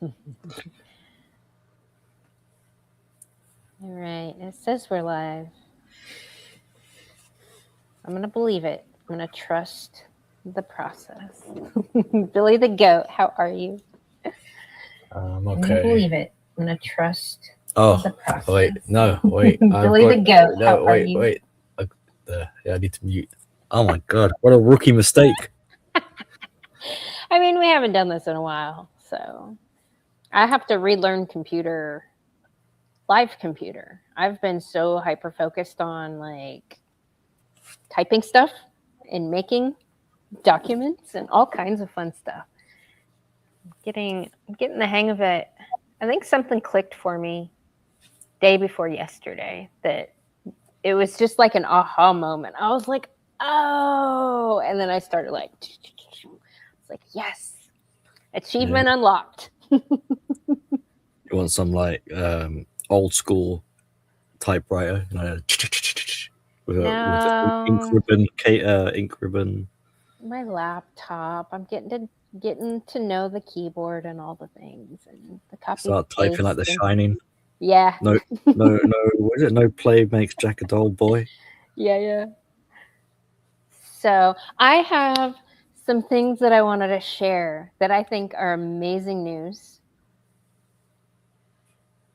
All right. It says we're live. I'm going to believe it. I'm going to trust the process. Billy the Goat, how are you? Okay. I'm going to believe it. I'm going to trust the process. Wait. Billy the Goat, how are you? Wait. Yeah, I need to mute. Oh my god, what a rookie mistake. I mean, we haven't done this in a while, so I have to relearn live computer. I've been so hyper focused on like typing stuff and making documents and all kinds of fun stuff. Getting the hang of it. I think something clicked for me day before yesterday that it was just like an aha moment. I was like, oh, and then I started like, it's like, yes, achievement unlocked. You want some like old school typewriter, with ink ribbon. My laptop. I'm getting to know the keyboard and all the things and the copy. Start typing like The Shining. Yeah. No. What is it? No play makes Jack a dull boy. Yeah. So I have some things that I wanted to share that I think are amazing news.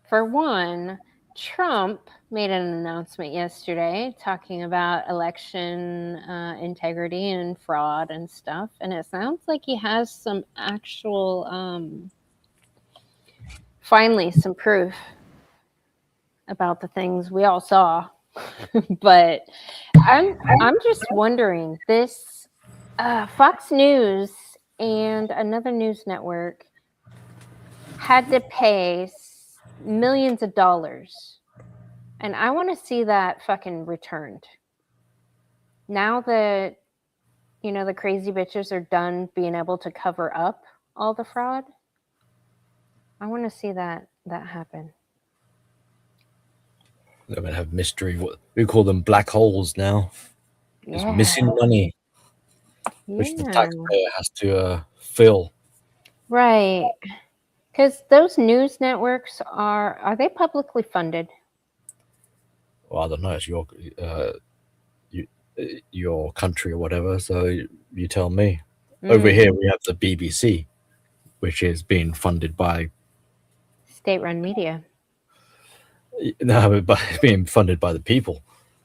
For one, Trump made an announcement yesterday talking about election integrity and fraud and stuff. And it sounds like he has some actual, finally, some proof about the things we all saw. But I'm just wondering, this Fox News and another news network had to pay millions of dollars. And I want to see that fucking returned. Now that, the crazy bitches are done being able to cover up all the fraud, I want to see that happen. They're going to have mystery. We call them black holes now. It's missing money, which the taxpayer has to fill. Right. Because those news networks are they publicly funded? Well, I don't know. It's your country or whatever. So you tell me. Over here we have the BBC, which is being funded by state-run media. No, but it's being funded by the people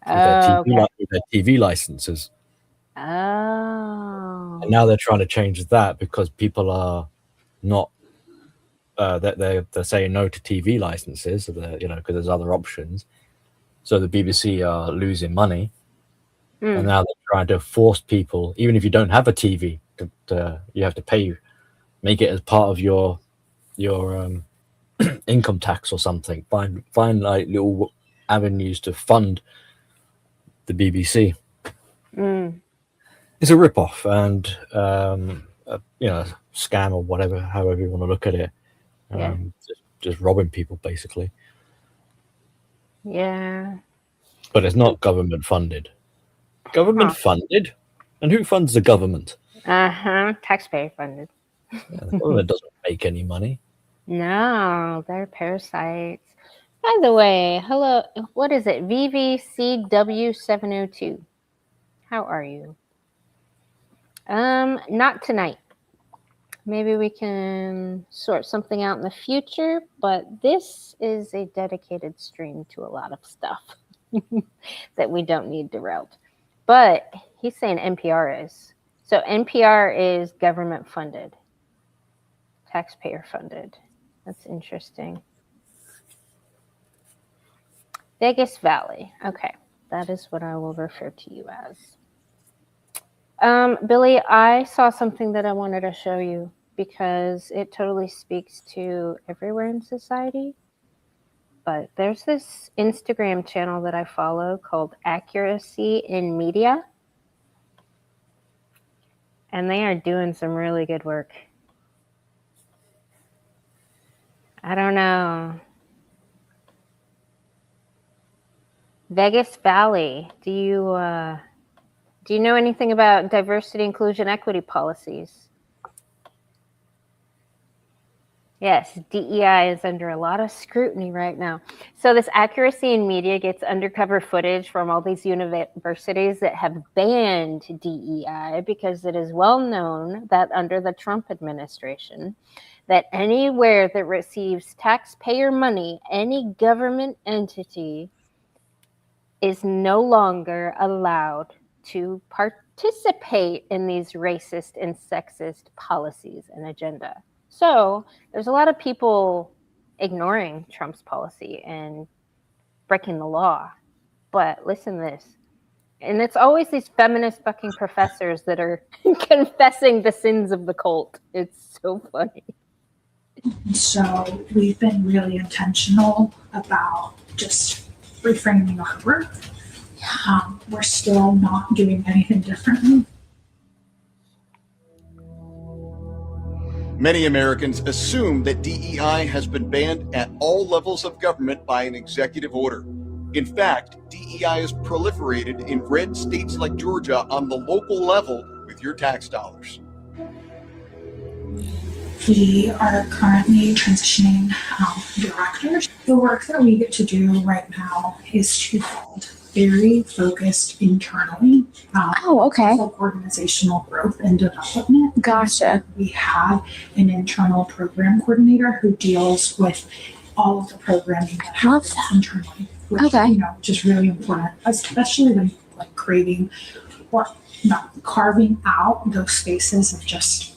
with their TV licenses. Oh. And now they're trying to change that because people are not that they're saying no to TV licenses, so because there's other options. So the BBC are losing money, and now they're trying to force people, even if you don't have a TV, you have to pay, make it as part of your income tax or something. Find like little avenues to fund the BBC. It's a rip-off and scam or whatever, however you want to look at it. Just robbing people basically. Yeah. But it's not government funded. Government funded? And who funds the government? Taxpayer funded. The government doesn't make any money. No, they're parasites. By the way, hello, what is it? VVCW702. How are you? Not tonight. Maybe we can sort something out in the future, but this is a dedicated stream to a lot of stuff that we don't need derailed. But he's saying NPR is. So NPR is government funded, taxpayer funded. That's interesting. Vegas Valley. Okay, that is what I will refer to you as. Billy, I saw something that I wanted to show you because it totally speaks to everywhere in society. But there's this Instagram channel that I follow called Accuracy in Media. And they are doing some really good work. I don't know. Vegas Valley, do you know anything about diversity, inclusion, equity policies? Yes, DEI is under a lot of scrutiny right now. So this accuracy in media gets undercover footage from all these universities that have banned DEI because it is well known that under the Trump administration, that anywhere that receives taxpayer money, any government entity is no longer allowed to participate in these racist and sexist policies and agenda. So there's a lot of people ignoring Trump's policy and breaking the law. But listen to this. And it's always these feminist fucking professors that are confessing the sins of the cult. It's so funny. So we've been really intentional about just reframing our work. We're still not doing anything differently. Many Americans assume that DEI has been banned at all levels of government by an executive order. In fact, DEI is proliferated in red states like Georgia on the local level with your tax dollars. We are currently transitioning directors. The work that we get to do right now is twofold. Very focused internally. Okay. Like organizational growth and development. Gotcha. We have an internal program coordinator who deals with all of the programming that happens internally. Which, Okay. Which is really important, especially when like creating or not carving out those spaces of just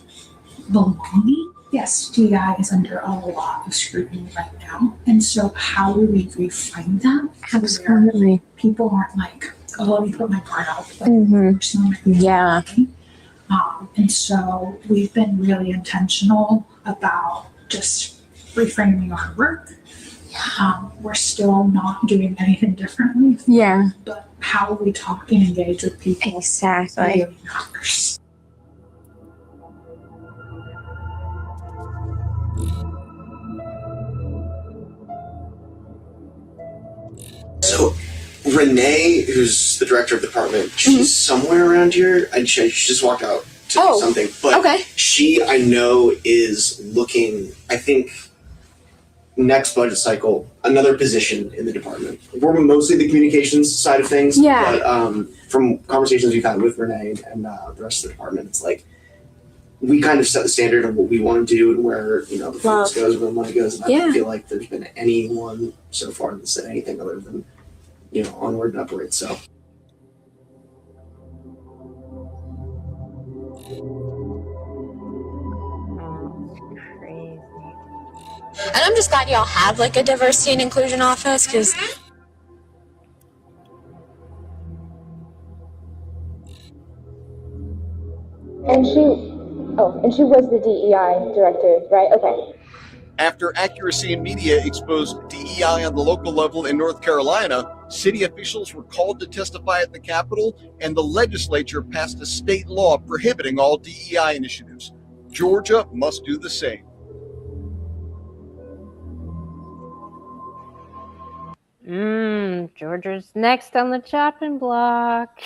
belonging. Yes, DEI is under a lot of scrutiny right now. And so how do we refine that? Absolutely. People aren't like, oh, let me put my part out. Yeah. And so we've been really intentional about just reframing our work. We're still not doing anything differently. Yeah. But how we talk and engage with people Exactly. really matters. So Renee, who's the director of the department, she's somewhere around here, and she just walked out to do something. But Okay. she, I know, is looking, I think, next budget cycle, another position in the department. We're mostly the communications side of things. Yeah. But from conversations we've had with Renee and the rest of the department, it's like we kind of set the standard of what we want to do and where the focus goes, where the money goes. And I don't feel like there's been anyone so far that said anything other than onward and upward. So. Crazy. And I'm just glad y'all have like a diversity and inclusion office because. And she was the DEI director, right? Okay. After Accuracy in Media exposed DEI on the local level in North Carolina, city officials were called to testify at the Capitol, and the legislature passed a state law prohibiting all DEI initiatives. Georgia must do the same. Georgia's next on the chopping block.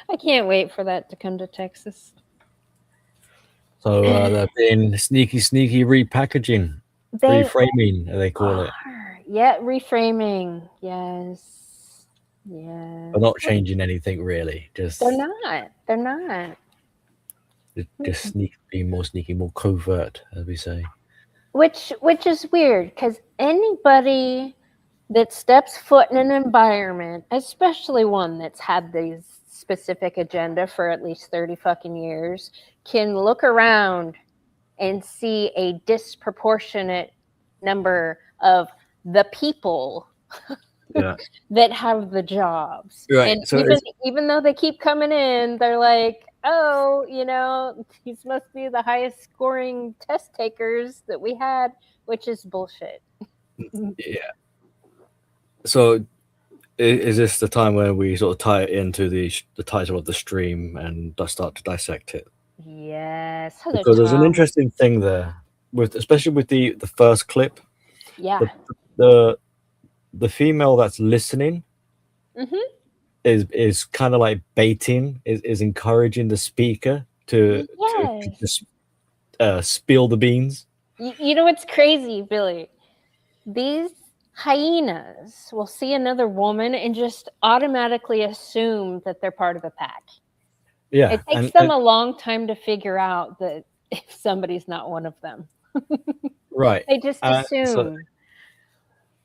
I can't wait for that to come to Texas. So they're being sneaky repackaging, reframing, they call it. Yeah, reframing. Yes. Yeah. But not changing anything really. Just They're not. Just being more sneaky, more covert, as we say. Which is weird because anybody that steps foot in an environment, especially one that's had these specific agenda for at least 30 fucking years, can look around and see a disproportionate number of the people that have the jobs. Right. And So even though they keep coming in, they're like, oh, these must be the highest scoring test takers that we had, which is bullshit. Yeah. So is this the time where we sort of tie it into the title of the stream and start to dissect it? Yes. Because there's an interesting thing there, especially with the first clip. Yeah. The female that's listening is kind of like baiting, is encouraging the speaker to Yes. just spill the beans. You know what's crazy, Billy? These hyenas will see another woman and just automatically assume that they're part of the pack. Yeah, It takes them a long time to figure out that if somebody's not one of them. right. They just assume. So,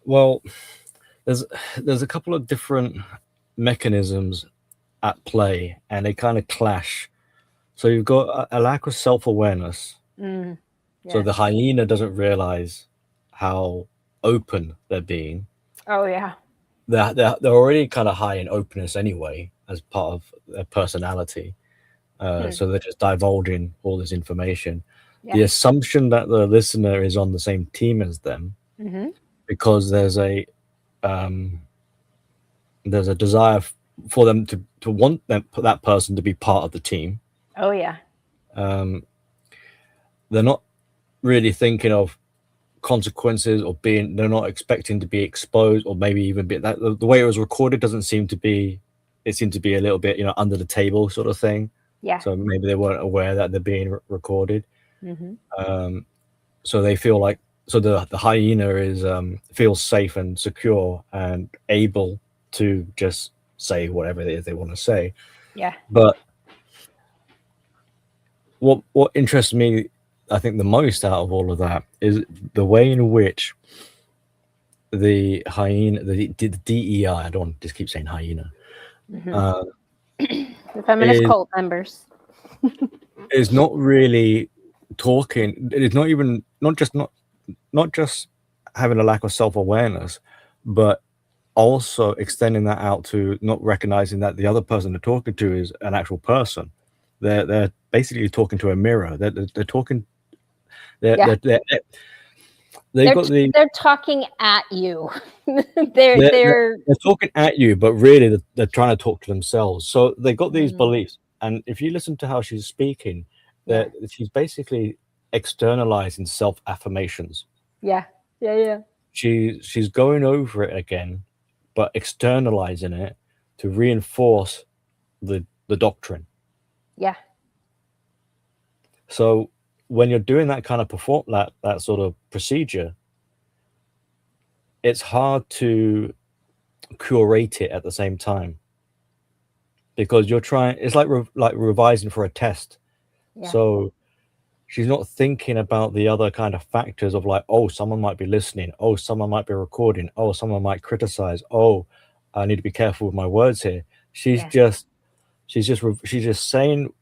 well, there's a couple of different mechanisms at play, and they kind of clash. So you've got a lack of self-awareness. Yeah. So the hyena doesn't realize how open they're being. Oh yeah. They're already kind of high in openness anyway, as part of their personality. So they're just divulging all this information. Yeah. The assumption that the listener is on the same team as them, because there's a desire for them to want that person to be part of the team. Oh yeah. They're not really thinking of consequences, or they're not expecting to be exposed, or maybe even be that the way it was recorded doesn't seem to be. It seemed to be a little bit, under the table sort of thing. Yeah. So maybe they weren't aware that they're being recorded. So they feel like, so the hyena is feels safe and secure and able to just say whatever it is they want to say. Yeah. But what interests me, I think, the most out of all of that is the way in which the hyena, the DEI, I don't want to just keep saying hyena, The feminist cult members is not really talking. It's not just having a lack of self-awareness, but also extending that out to not recognizing that the other person they're talking to is an actual person. They're basically talking to a mirror. They're talking. They're talking at you. they're talking at you, but really they're trying to talk to themselves. So they got these beliefs, and if you listen to how she's speaking, that she's basically externalizing self-affirmations. Yeah. She's going over it again, but externalizing it to reinforce the doctrine. Yeah. So when you're doing that kind of that sort of procedure, it's hard to curate it at the same time, because you're trying. It's like revising for a test. Yeah. So she's not thinking about the other kind of factors of like, oh, someone might be listening. Oh, someone might be recording. Oh, someone might criticize. Oh, I need to be careful with my words here. She's just saying.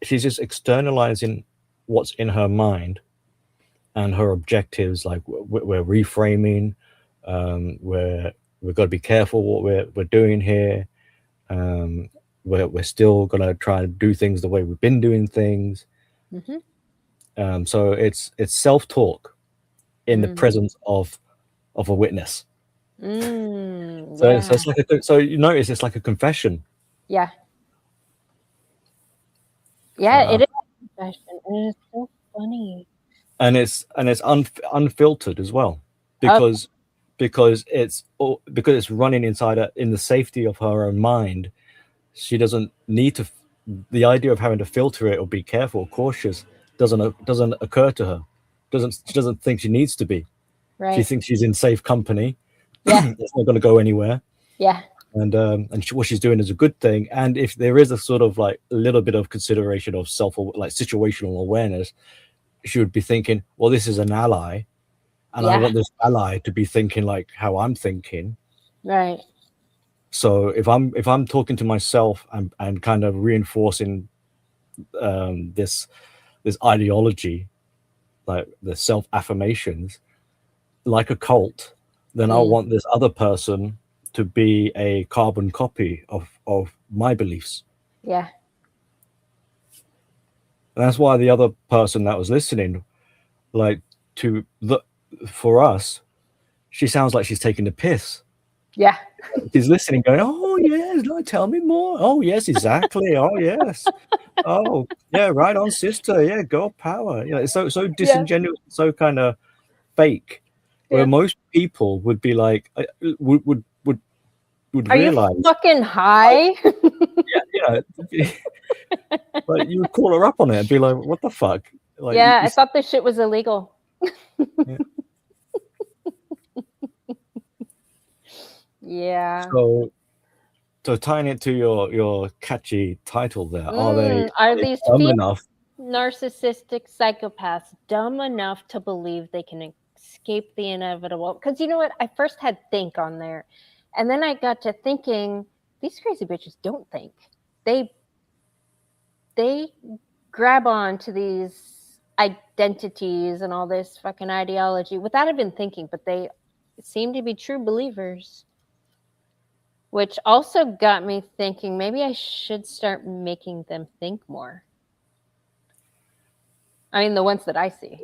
She's just externalizing what's in her mind and her objectives. Like we're reframing, we've got to be careful what we're doing here. We're still gonna try to do things the way we've been doing things. So it's self-talk in the presence of a witness. So it's like so you notice it's like a confession. Yeah. Yeah, it is a confession, and it's so funny. And it's unfiltered as well, because it's running inside in the safety of her own mind. She doesn't need to. The idea of having to filter it or be careful or cautious doesn't occur to her. She doesn't think she needs to be. Right. She thinks she's in safe company. Yeah. It's not going to go anywhere. Yeah. And what she's doing is a good thing. And if there is a sort of like a little bit of consideration of situational awareness, she would be thinking, well, this is an ally, and I want this ally to be thinking like how I'm thinking. Right. So if I'm talking to myself and kind of reinforcing this ideology, like the self-affirmations, like a cult, then I'll want this other person to be a carbon copy of my beliefs. Yeah. And that's why the other person that was listening, for us, she sounds like she's taking the piss. Yeah. She's listening, going, "Oh yes, tell me more. Oh yes, exactly. Oh yes. Oh yeah, right on, sister. Yeah, girl power. It's so disingenuous, so kind of fake. Where most people would be like, would Are realize, you fucking high? Yeah, like you would call her up on it and be like, "What the fuck?" Like, yeah, I thought this shit was illegal. Yeah. Yeah. So tying it to your catchy title there, are they these dumb female enough? narcissistic psychopaths dumb enough to believe they can escape the inevitable? Because you know what? I first had think on there, and then I got to thinking, these crazy bitches don't think. They grab on to these identities and all this fucking ideology without even thinking, but they seem to be true believers. Which also got me thinking, maybe I should start making them think more. I mean, the ones that I see.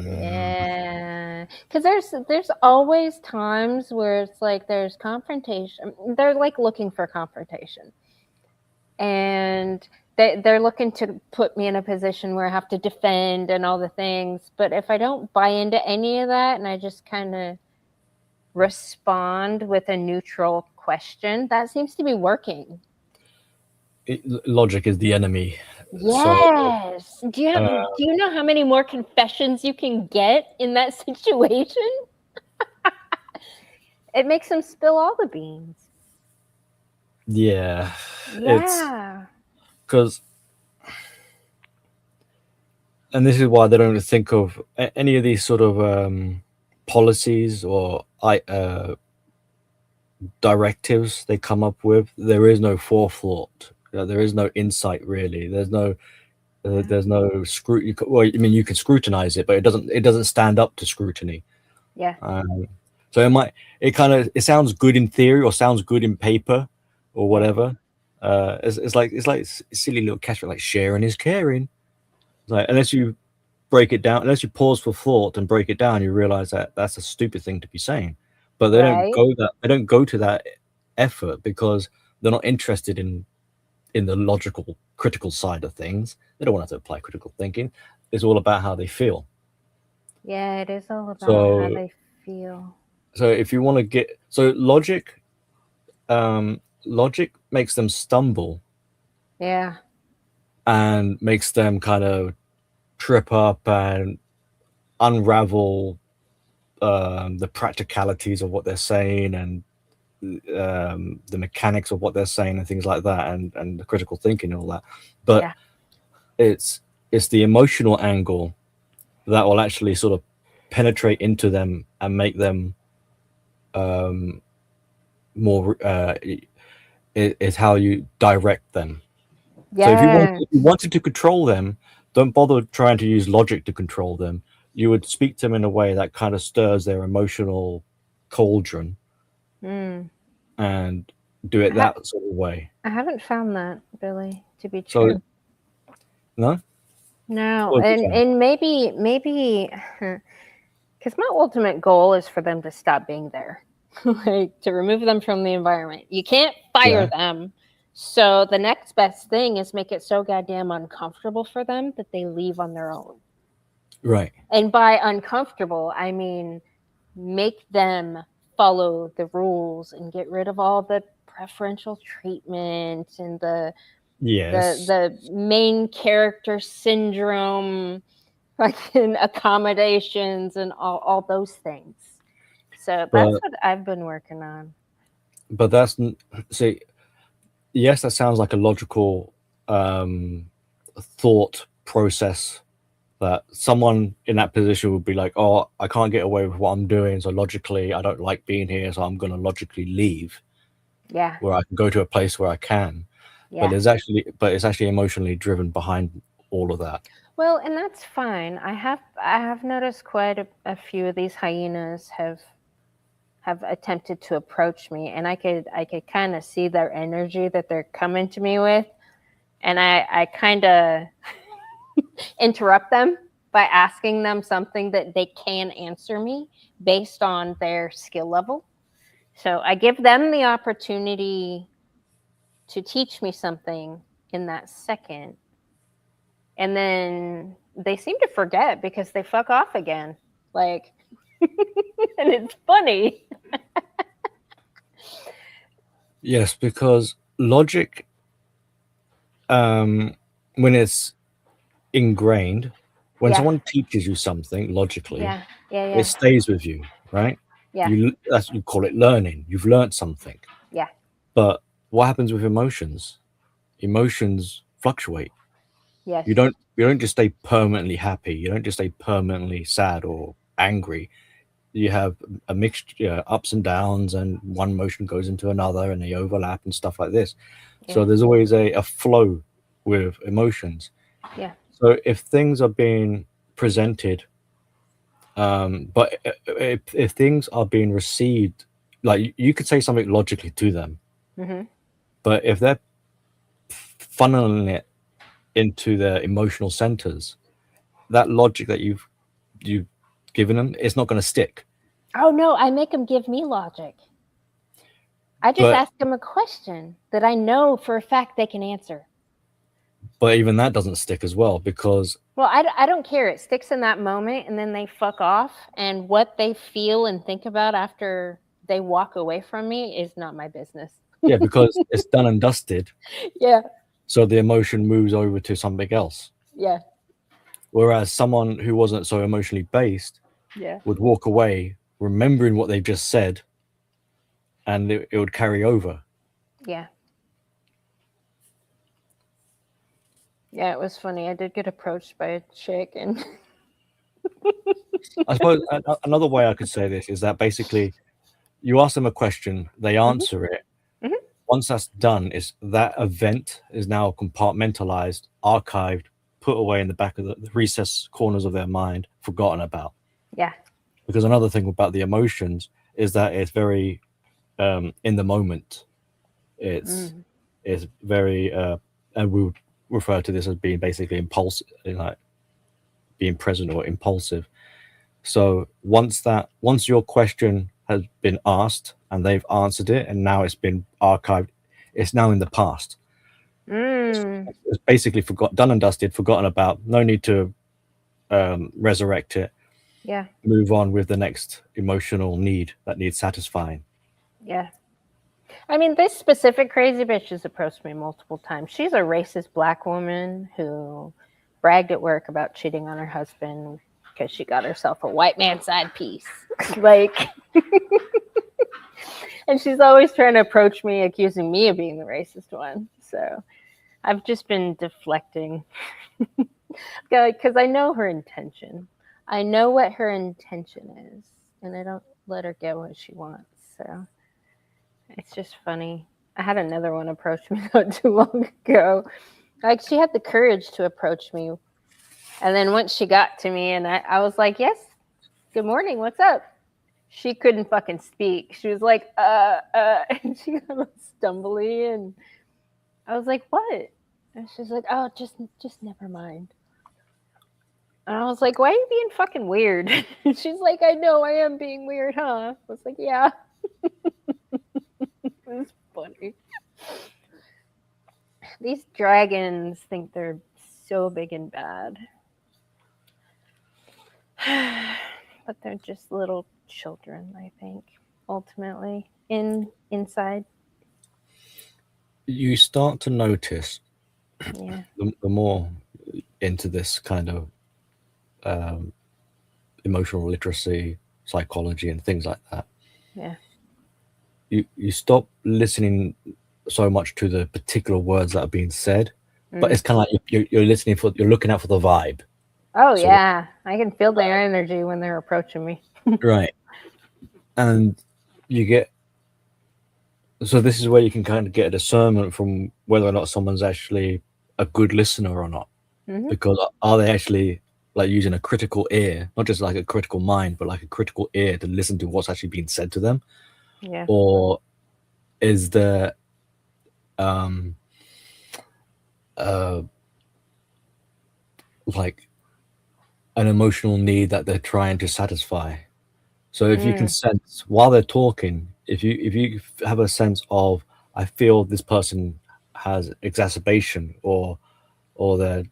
Yeah, because there's always times where it's like there's confrontation. They're like looking for confrontation, and they're looking to put me in a position where I have to defend and all the things. But if I don't buy into any of that, and I just kind of respond with a neutral question, that seems to be working. Logic is the enemy. Yes. Do you know how many more confessions you can get in that situation? It makes them spill all the beans. Yeah. Yeah. Because, and this is why they don't think of any of these sort of policies or directives they come up with. There is no forethought. There is no insight, really. There's no scrutiny. Well, I mean, you can scrutinize it, but it doesn't stand up to scrutiny. Yeah. So it sounds good in theory or sounds good in paper or whatever. It's like silly little catchphrase like sharing is caring. Like, unless you break it down, unless you pause for thought and break it down, you realize that that's a stupid thing to be saying. But they don't go to that effort because they're not interested in the logical, critical side of things. They don't want to apply critical thinking. It's all about how they feel. Yeah, it is all about how they feel. So if you want to get logic makes them stumble. Yeah. And makes them kind of trip up and unravel the practicalities of what they're saying and the mechanics of what they're saying and things like that, and the critical thinking and all that. But it's the emotional angle that will actually sort of penetrate into them and make them more is how you direct them. So if you wanted to control them, don't bother trying to use logic to control them. You would speak to them in a way that kind of stirs their emotional cauldron and do it that sort of way. I haven't found that really to be true. No? No. And maybe because my ultimate goal is for them to stop being there. Like to remove them from the environment. You can't fire them. So the next best thing is make it so goddamn uncomfortable for them that they leave on their own. Right. And by uncomfortable, I mean make them follow the rules and get rid of all the preferential treatment and the main character syndrome, fucking accommodations and all those things. So that's what I've been working on. But yes, that sounds like a logical thought process that someone in that position would be like, oh, I can't get away with what I'm doing, so logically I don't like being here, so I'm going to logically leave. Yeah. Where I can go to a place where I can. Yeah. But it's actually emotionally driven behind all of that. Well, and that's fine. I have noticed quite a few of these hyenas have attempted to approach me, and I could kind of see their energy that they're coming to me with, and I kind of interrupt them by asking them something that they can answer me based on their skill level. So I give them the opportunity to teach me something in that second, and then they seem to forget because they fuck off again. Like, and it's funny. Yes, because logic, when it's ingrained, when Yeah. someone teaches you something logically, Yeah. Yeah. it Yeah. stays with you, right? Yeah. You call it learning. You've learned something. Yeah. But what happens with emotions? Emotions fluctuate. Yes. You don't just stay permanently happy. You don't just stay permanently sad or angry. You have a mixture, ups and downs, and one emotion goes into another, and they overlap and stuff like this. So Yeah. there's always a flow with emotions. Yeah. So if things are being presented, but if things are being received, like you could say something logically to them, Mm-hmm. but if they're funneling it into their emotional centers, that logic that you've given them, it's not going to stick. Oh no, I make them give me logic. I just But- ask them a question that I know for a fact they can answer. But even that doesn't stick as well, because Well, I don't care. It sticks in that moment, and then they fuck off. And what they feel and think about after they walk away from me is not my business. yeah, because it's done and dusted. Yeah. So the emotion moves over to something else. Yeah. Whereas someone who wasn't so emotionally based Yeah. would walk away remembering what they've just said, and it would carry over. Yeah. Yeah, it was funny. I did get approached by a chick, and I suppose another way I could say this is that basically you ask them a question, they answer it. Mhm. Once that's done, is that event is now compartmentalized, archived, put away in the back of the recess corners of their mind, forgotten about. yeah. Because another thing about the emotions is that it's very in the moment. It's very and we would refer to this as being basically impulsive, like being present or impulsive. So once your question has been asked and they've answered it, and now it's been archived, it's now in the past. It's basically done and dusted, forgotten about. No need to resurrect it. Yeah. Move on with the next emotional need that needs satisfying. Yeah. I mean, this specific crazy bitch has approached me multiple times. She's a racist black woman who bragged at work about cheating on her husband because she got herself a white man side piece. Like, and she's always trying to approach me, accusing me of being the racist one. So I've just been deflecting because I know her intention. I know what her intention is, and I don't let her get what she wants. So it's just funny. I had another one approach me not too long ago. Like, she had the courage to approach me. And then once she got to me, and I was like, yes, good morning, what's up? She couldn't fucking speak. She was like, and she got all stumbly, and I was like, what? And she's like, oh, just never mind. And I was like, why are you being fucking weird? And she's like, I know I am being weird, huh? I was like, yeah. It's funny. These dragons think they're so big and bad. But they're just little children, I think, ultimately, inside. You start to notice Yeah. the more into this kind of emotional literacy, psychology, and things like that. Yeah. You stop listening so much to the particular words that are being said, but it's kind of like you're listening you're looking out for the vibe. Oh, So- yeah. I can feel their energy when they're approaching me. Right. And you get, so this is where you can kind of get a discernment from whether or not someone's actually a good listener or not. Mhm. Because are they actually like using a critical ear, not just like a critical mind, but like a critical ear to listen to what's actually being said to them? Yeah. Or is there like an emotional need that they're trying to satisfy? So if you can sense while they're talking, if you have a sense of, I feel this person has exacerbation or they're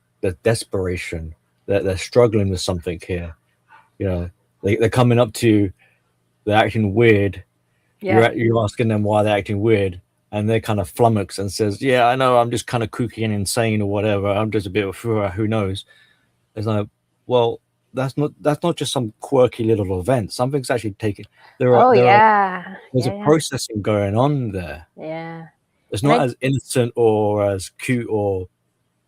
desperation, they're struggling with something here, you know, they're coming up to you, they're acting weird. Yeah. You're asking them why they're acting weird, and they're kind of flummoxed and says, yeah, I know, I'm just kind of kooky and insane or whatever, I'm just a bit of who knows. It's like, well, that's not just some quirky little event. Something's actually taken. There's a processing going on there. Yeah. It's not as innocent or as cute, or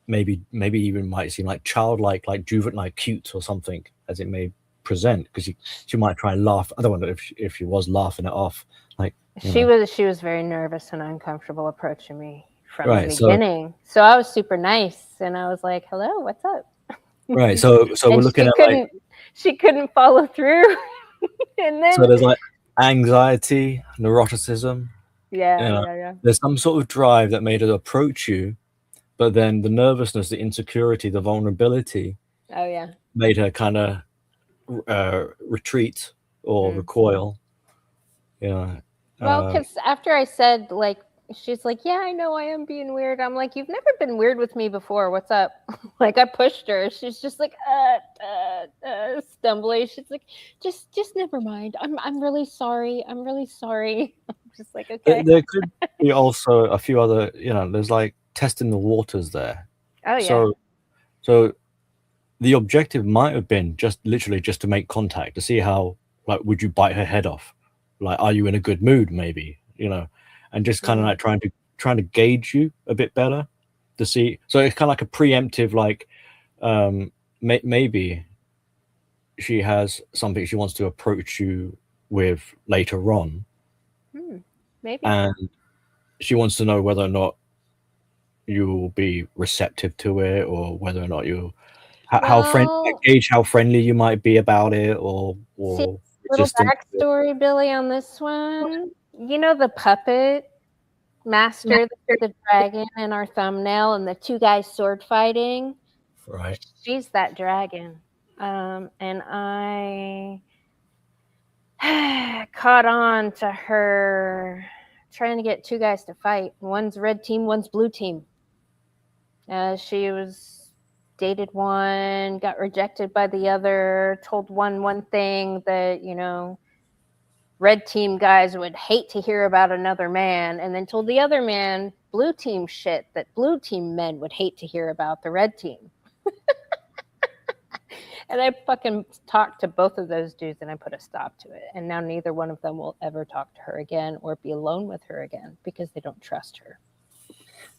maybe even might seem like childlike, like juvenile cute or something, as it may present, because she might try and laugh. I don't know if she was laughing it off. Like she was very nervous and uncomfortable approaching me from the beginning. So I was super nice, and I was like, "Hello, what's up?" Right. So we're looking at she couldn't follow through, and then so there's like anxiety, neuroticism. Yeah. There's some sort of drive that made her approach you, but then the nervousness, the insecurity, the vulnerability. Oh yeah. Made her kind of retreat or recoil. Yeah. Well, because after I said, like, she's like, yeah, I know I am being weird. I'm like, you've never been weird with me before. What's up? Like, I pushed her. She's just like, stumbling. She's like, just never mind. I'm really sorry. I'm really sorry. I'm just like, okay. There could be also a few other, there's like testing the waters there. Oh yeah. So the objective might have been literally just to make contact, to see how, like, would you bite her head off? Like, are you in a good mood, maybe, and just kind of like trying to gauge you a bit better to see. So it's kind of like a preemptive, like, maybe she has something she wants to approach you with later on. Maybe. And she wants to know whether or not you will be receptive to it, or whether or not you gauge how friendly you might be about it, or little backstory, Billy, on this one. You know the puppet master, the dragon in our thumbnail, and the two guys sword fighting. Right. She's that dragon. And I caught on to her trying to get two guys to fight. One's red team, one's blue team. She was dated one, got rejected by the other, told one thing that, red team guys would hate to hear about another man, and then told the other man blue team shit that blue team men would hate to hear about the red team. And I fucking talked to both of those dudes, and I put a stop to it. And now neither one of them will ever talk to her again or be alone with her again, because they don't trust her.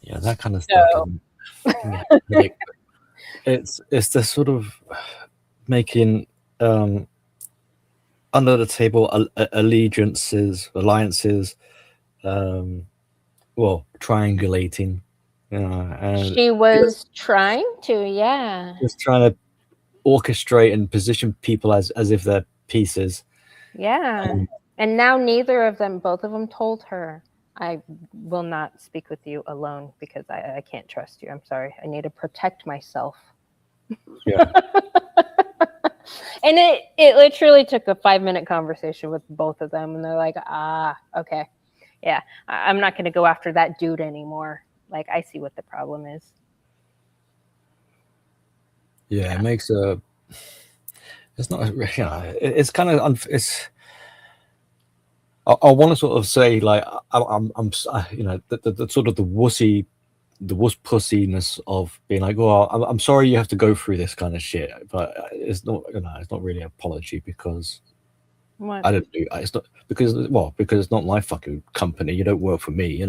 Yeah, that kind of stuff. Like, it's this sort of making under the table alliances, triangulating. And she was trying to, just trying to orchestrate and position people as if they're pieces. And now both of them told her, I will not speak with you alone because I can't trust you. I'm sorry. I need to protect myself. Yeah. And it literally took a 5-minute conversation with both of them, and they're like, okay. Yeah, I'm not going to go after that dude anymore. Like, I see what the problem is. Yeah, it makes it's not, it's kind of, I want to sort of say, like, I'm the sort of the wuss pussiness of being like, well, I'm sorry you have to go through this kind of shit, but it's not, it's not really an apology, because what? I don't do it's not because it's not my fucking company. You don't work for me,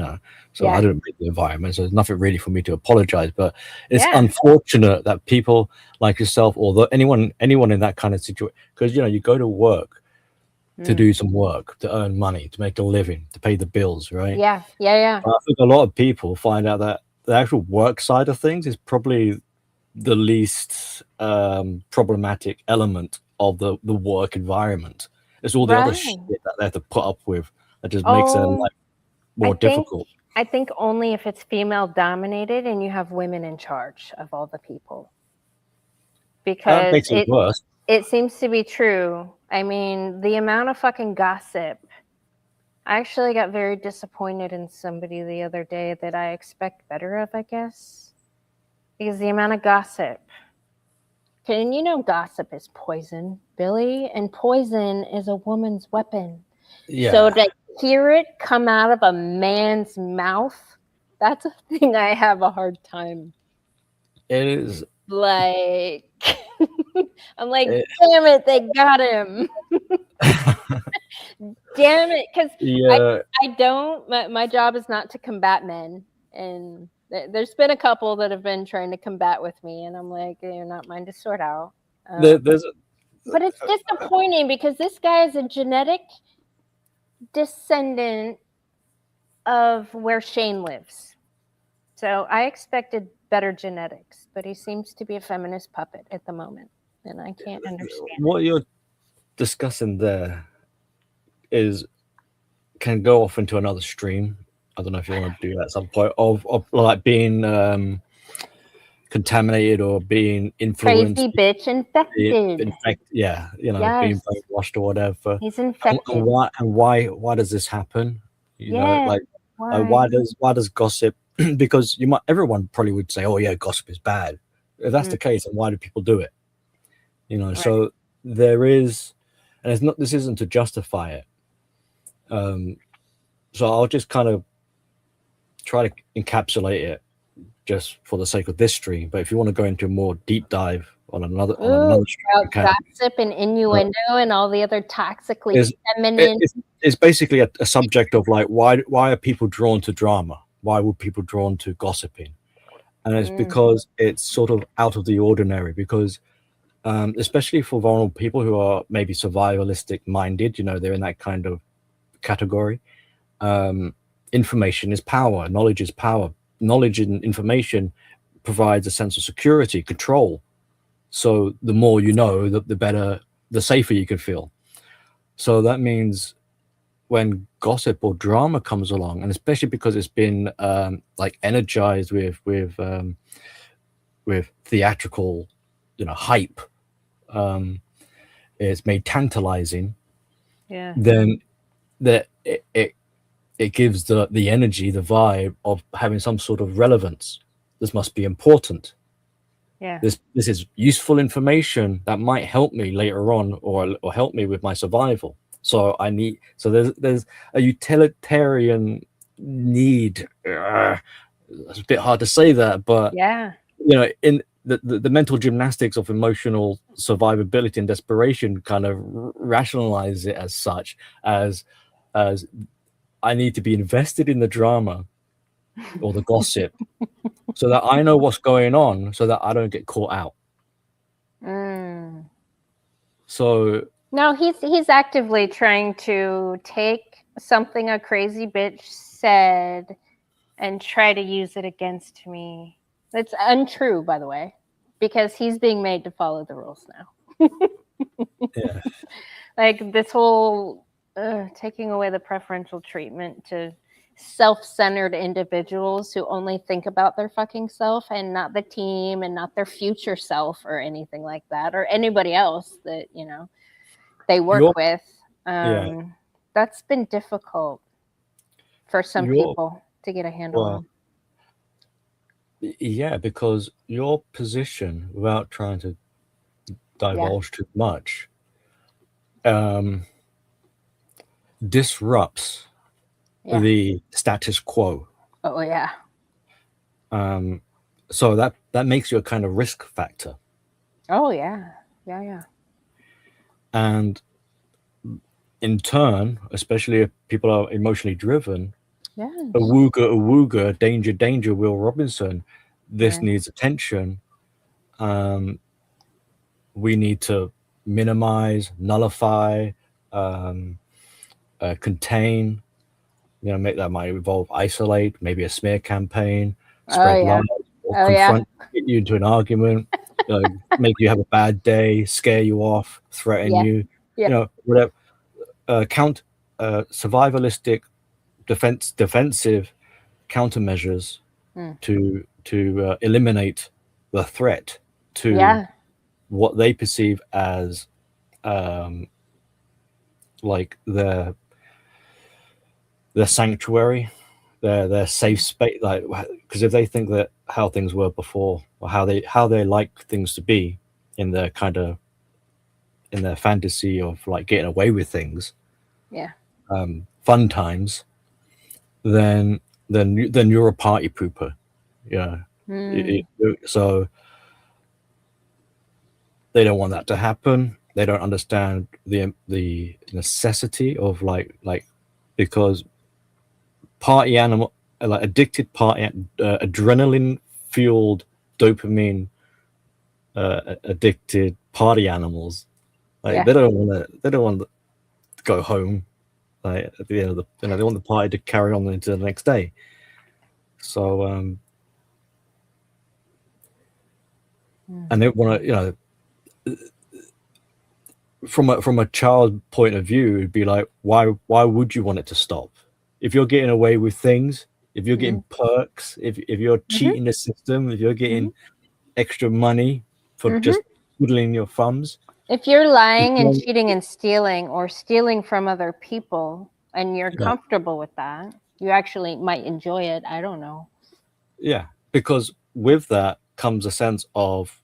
so I don't make the environment, so there's nothing really for me to apologize. But it's unfortunate that people like yourself, or anyone in that kind of situation, because you go to work to do some work, to earn money, to make a living, to pay the bills, right? Yeah. But I think a lot of people find out that the actual work side of things is probably the least problematic element of the work environment. It's all the other shit that they have to put up with that just makes their life more difficult. I think only if it's female dominated and you have women in charge of all the people. Because that makes it worse. It seems to be true. I mean, the amount of fucking gossip. I actually got very disappointed in somebody the other day that I expect better of, I guess. Because the amount of gossip. And gossip is poison, Billy, and poison is a woman's weapon. Yeah. So hear it come out of a man's mouth, that's a thing I have a hard time. It is. Like, I'm like, It- damn it, they got him. Damn it, because Yeah. I don't. My job is not to combat men, and there's been a couple that have been trying to combat with me, and I'm like, you're not mine to sort out. There's But it's disappointing because this guy is a genetic descendant of where Shane lives. So I expected better genetics, but he seems to be a feminist puppet at the moment, and I can't understand. what you're discussing there can go off into another stream. I don't know if you want to do that at some point of like being contaminated or being influenced. Crazy bitch infected. Yeah, being Yes. brainwashed or whatever. He's infected. And why does this happen? You know, Yeah. like why does gossip? Because everyone probably would say, oh yeah, gossip is bad. If that's the case, then why do people do it? You know, so there is, and it's not. This isn't to justify it. So I'll just kind of try to encapsulate it just for the sake of this stream. But if you want to go into a more deep dive on another stream, you can. Gossip and innuendo and all the other toxically feminine. It's basically a subject of like why are people drawn to drama? Why would people drawn to gossiping? And it's because it's sort of out of the ordinary. Because especially for vulnerable people who are maybe survivalistic minded, you know, they're in that kind of category. Information is power. Knowledge is power. Knowledge and information provides a sense of security, control. So the more you know, the better, the safer you can feel. So that means when gossip or drama comes along, and especially because it's been like energized with theatrical, you know, hype, it's made tantalizing. Yeah. Then it gives the energy, the vibe of having some sort of relevance. This must be important. Yeah. This is useful information that might help me later on or help me with my survival. So there's a utilitarian need. It's a bit hard to say that, but Yeah. you know, in the mental gymnastics of emotional survivability and desperation kind of rationalize it as such as I need to be invested in the drama or the gossip so that I know what's going on so that I don't get caught out. So no, he's actively trying to take something a crazy bitch said and try to use it against me. It's untrue, by the way, because he's being made to follow the rules now. yeah. Like this whole taking away the preferential treatment to self-centered individuals who only think about their fucking self and not the team and not their future self or anything like that, or anybody else that, you know, they work with. That's been difficult for some people to get a handle on. Yeah, because your position, without trying to divulge too much, disrupts the status quo. Oh yeah. So that makes you a kind of risk factor. Oh yeah. Yeah. And in turn, especially if people are emotionally driven, awooga, danger, Will Robinson, this needs attention. We need to minimize, nullify, contain, you know, that might involve isolate, maybe a smear campaign, spread lies, or confront, get you into an argument, make you have a bad day, scare you off, threaten you, you know, whatever. Survivalistic defensive countermeasures to eliminate the threat to what they perceive as like their sanctuary, their safe space. Like, because if they think that how things were before or how they like things to be in their kind of in their fantasy of like getting away with things, fun times, then you're a party pooper. Yeah. So they don't want that to happen. They don't understand the necessity of like because party animal, like addicted party, adrenaline fueled, dopamine addicted party animals, like they don't want to go home, like at the end of the, they want the party to carry on into the next day. So and they want to, from a child point of view, it'd be like, why would you want it to stop? If you're getting away with things, if you're getting perks, if you're cheating the system, if you're getting extra money for just twiddling your thumbs. If you're lying and cheating and stealing, or stealing from other people, and you're comfortable with that, you actually might enjoy it. I don't know. Yeah, because with that comes a sense of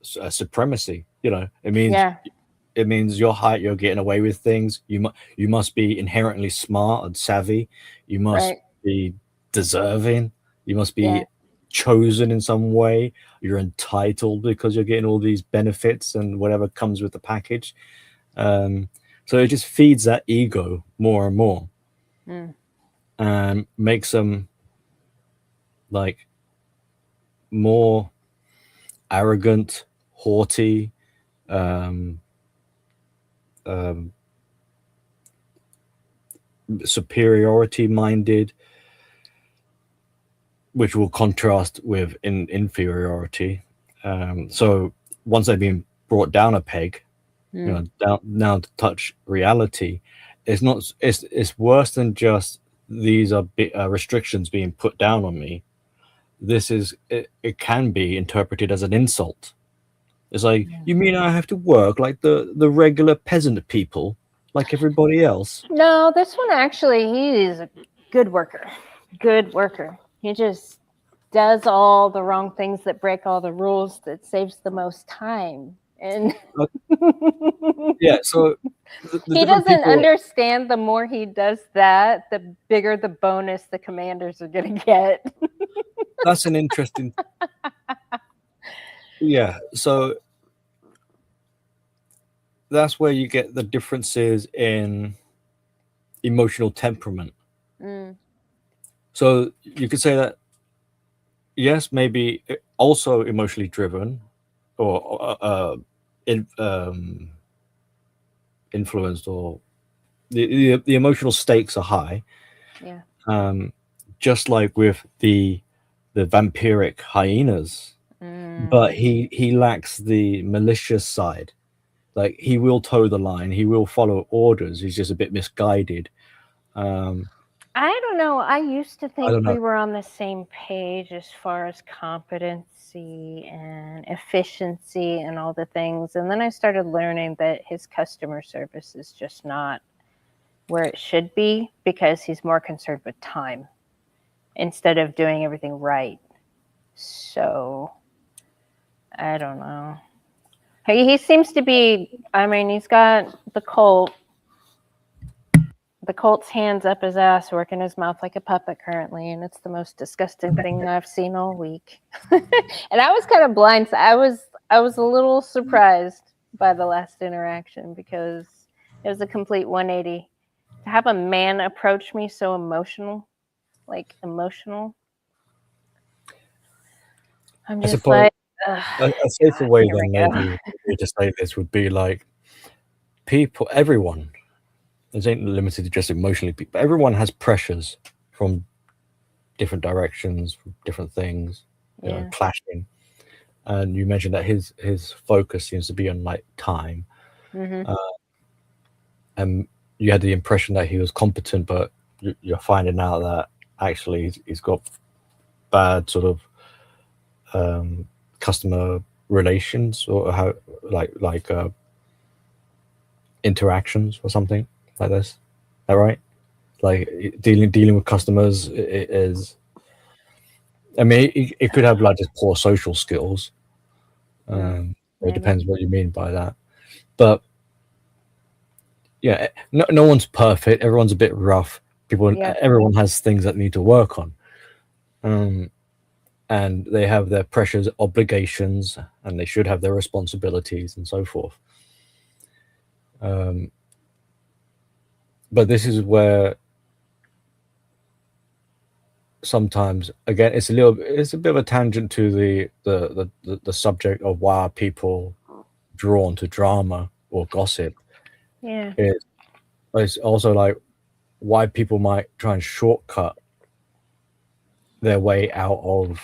supremacy. It means you're high, you're getting away with things. You must be inherently smart and savvy. You must be deserving. You must be chosen in some way. You're entitled because you're getting all these benefits and whatever comes with the package. So it just feeds that ego more and more, and makes them like more arrogant, haughty, superiority minded, which will contrast with inferiority. So once they've been brought down a peg, down to touch reality, it's worse than just these are restrictions being put down on me. It can be interpreted as an insult. It's like, you mean I have to work like the regular peasant people, like everybody else? No, this one actually, he's a good worker. Good worker. He just does all the wrong things that break all the rules, that saves the most time. And so he doesn't understand the more he does that, the bigger the bonus the commanders are going to get. That's an interesting. So that's where you get the differences in emotional temperament. So you could say that, yes, maybe also emotionally driven, or influenced, or the emotional stakes are high. Just like with the vampiric hyenas, but he lacks the malicious side. Like, he will toe the line, he will follow orders, he's just a bit misguided. I don't know. I used to think we were on the same page as far as competency and efficiency and all the things. And then I started learning that his customer service is just not where it should be, because he's more concerned with time instead of doing everything right. So I don't know. He seems to be, I mean, he's got the Colt's hands up his ass, working his mouth like a puppet currently, and it's the most disgusting thing I've seen all week. And I was kind of blind. So I was a little surprised by the last interaction, because it was a complete 180. To have a man approach me so emotional. I'm just like, a safer way than maybe to say this would be like, everyone, this ain't limited to just emotionally people, everyone has pressures from different directions, from different things, clashing. And you mentioned that his focus seems to be on like time, and you had the impression that he was competent, but you're finding out that actually he's got bad sort of customer relations, or how like interactions or something like this. Is that right? Like dealing with customers is. I mean, it could have like just poor social skills. It depends what you mean by that, but yeah, no one's perfect. Everyone's a bit rough. Yeah. Everyone has things that need to work on. And they have their pressures, obligations, and they should have their responsibilities and so forth. But this is where sometimes, again, it's a bit of a tangent to the subject of why are people drawn to drama or gossip. Yeah. It's also like why people might try and shortcut their way out of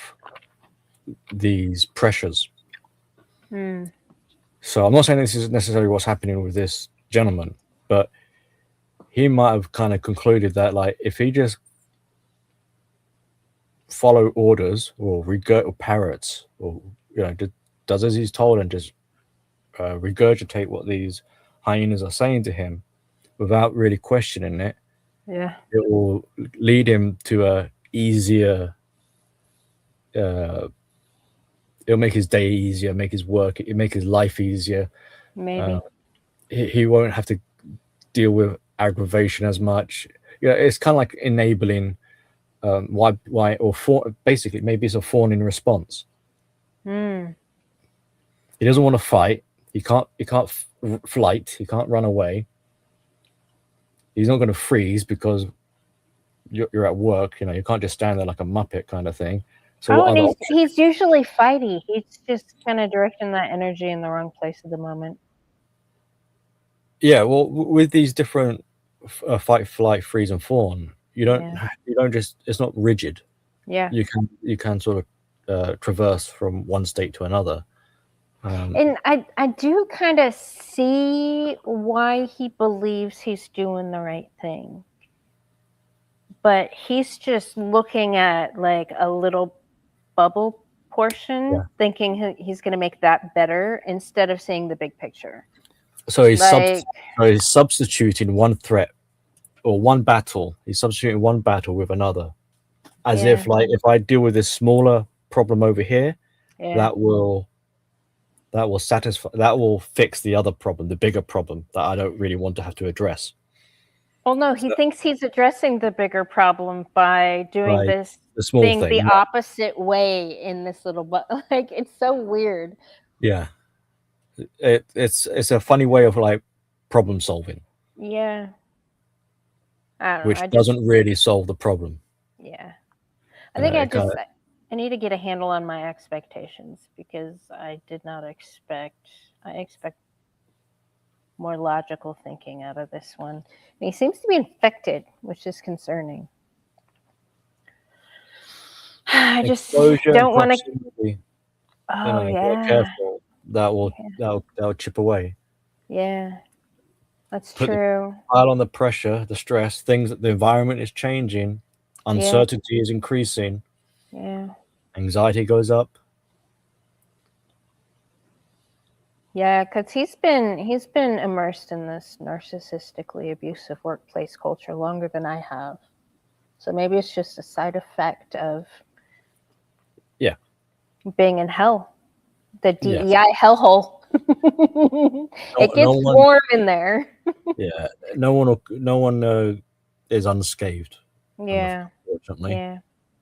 these pressures. So I'm not saying this is necessarily what's happening with this gentleman, but he might have kind of concluded that, like, if he just follow orders or parrots, or does as he's told and just regurgitate what these hyenas are saying to him without really questioning it, Yeah. it will lead him to a easier. It'll make his day easier, make his life easier. Maybe. He won't have to deal with aggravation as much. It's kind of like enabling basically maybe it's a fawning response. He doesn't want to fight. He can't flight. He can't run away. He's not going to freeze because you're at work. You can't just stand there like a muppet kind of thing. So he's usually fighty. He's just kind of directing that energy in the wrong place at the moment. Yeah, well, with these different fight, flight, freeze, and fawn, you don't just, it's not rigid. Yeah. You can sort of traverse from one state to another. And I do kind of see why he believes he's doing the right thing. But he's just looking at like a little bubble portion, thinking he's going to make that better instead of seeing the big picture. So he's substituting one threat or one battle. He's substituting one battle with another, as if, like, if I deal with this smaller problem over here, that will fix the other problem, the bigger problem that I don't really want to have to address. Well, no, he thinks he's addressing the bigger problem by doing this thing the opposite way in this little, like, it's so weird. Yeah. It's a funny way of, like, problem solving. Yeah. I don't know. Which doesn't really solve the problem. Yeah. I think I need to get a handle on my expectations, because I expect more logical thinking out of this one. And he seems to be infected, which is concerning. I just don't want to. Oh, yeah. Careful. That will chip away. Yeah, that's true. Pile on the pressure, the stress, the environment is changing, uncertainty is increasing. Yeah. Anxiety goes up. Yeah, because he's been immersed in this narcissistically abusive workplace culture longer than I have. So maybe it's just a side effect of being in hell, the DEI hellhole. It gets warm in there. Yeah, no one is unscathed. Yeah, unfortunately. Yeah.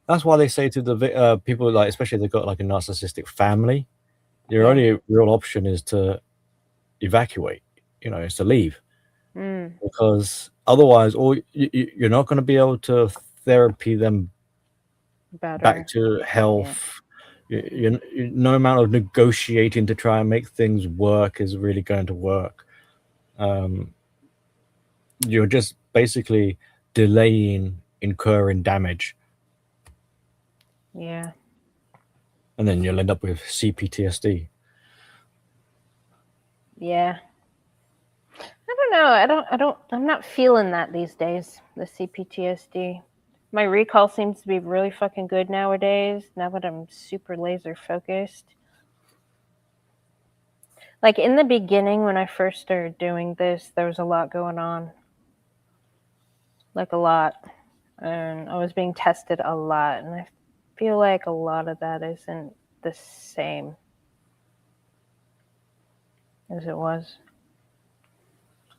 That's why they say to the people, like, especially if they've got like a narcissistic family, your only real option is to evacuate. Is to leave, because otherwise, you're not going to be able to therapy them back to health. No amount of negotiating to try and make things work is really going to work. You're just basically delaying incurring damage. Yeah. And then you'll end up with CPTSD. Yeah. I don't know. I'm not feeling that these days, the CPTSD. My recall seems to be really fucking good nowadays, now that I'm super laser focused. Like, in the beginning, when I first started doing this, there was a lot going on. Like, a lot. And I was being tested a lot, and I feel like a lot of that isn't the same as it was.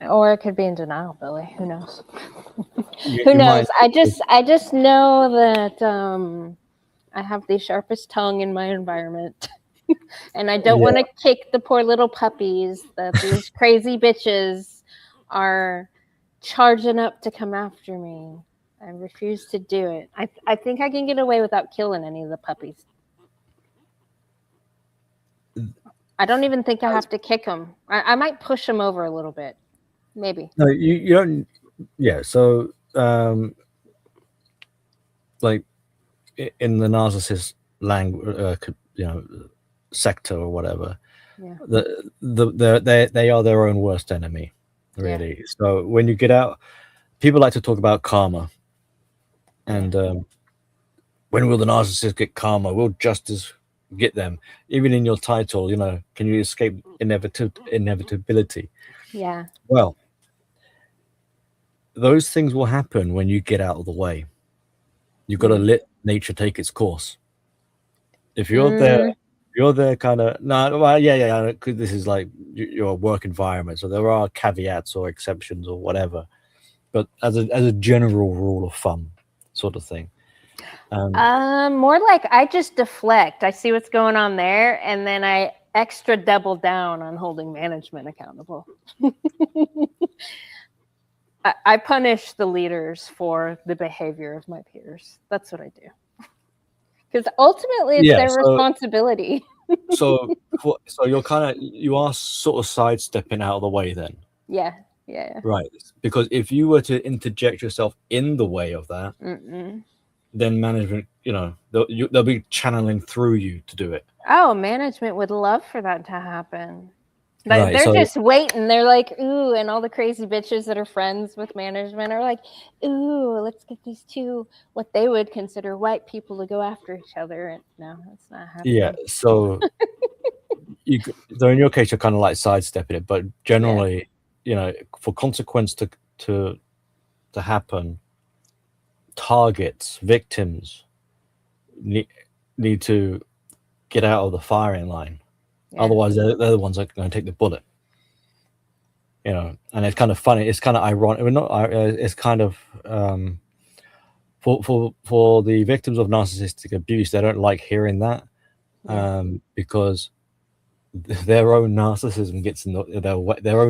Or it could be in denial, Billy. Who knows? You Who knows? might- I just know that I have the sharpest tongue in my environment. And I don't want to kick the poor little puppies that these crazy bitches are charging up to come after me. I refuse to do it. I think I can get away without killing any of the puppies. I don't even think I have to kick them. I might push them over a little bit. Maybe. No, you don't. Yeah. So, like in the narcissist language, sector or whatever, Yeah. they are their own worst enemy, really. Yeah. So when you get out, people like to talk about karma, and when will the narcissist get karma? Will justice get them? Even in your title, can you escape inevitability? Yeah. Well, those things will happen when you get out of the way. You've got to let nature take its course. If you're there kind of because this is like your work environment, so there are caveats or exceptions or whatever, but as a general rule of thumb sort of thing. More like I just deflect. I see what's going on there, and then I extra double down on holding management accountable. I punish the leaders for the behavior of my peers. That's what I do. Because ultimately, it's their responsibility. So you are sort of sidestepping out of the way then. Yeah. Right. Because if you were to interject yourself in the way of that, then management, they'll be channeling through you to do it. Oh, management would love for that to happen. Like, right, they're just waiting. They're like, ooh, and all the crazy bitches that are friends with management are like, ooh, let's get these two, what they would consider white people, to go after each other. And no, that's not happening. Yeah, so so in your case, you're kind of like sidestepping it, but generally, for consequence to happen, targets, victims need to get out of the firing line. Yeah. Otherwise, they're the ones that are going to take the bullet. And it's kind of funny. It's kind of ironic. It's kind of for the victims of narcissistic abuse, they don't like hearing that because their own narcissism gets in their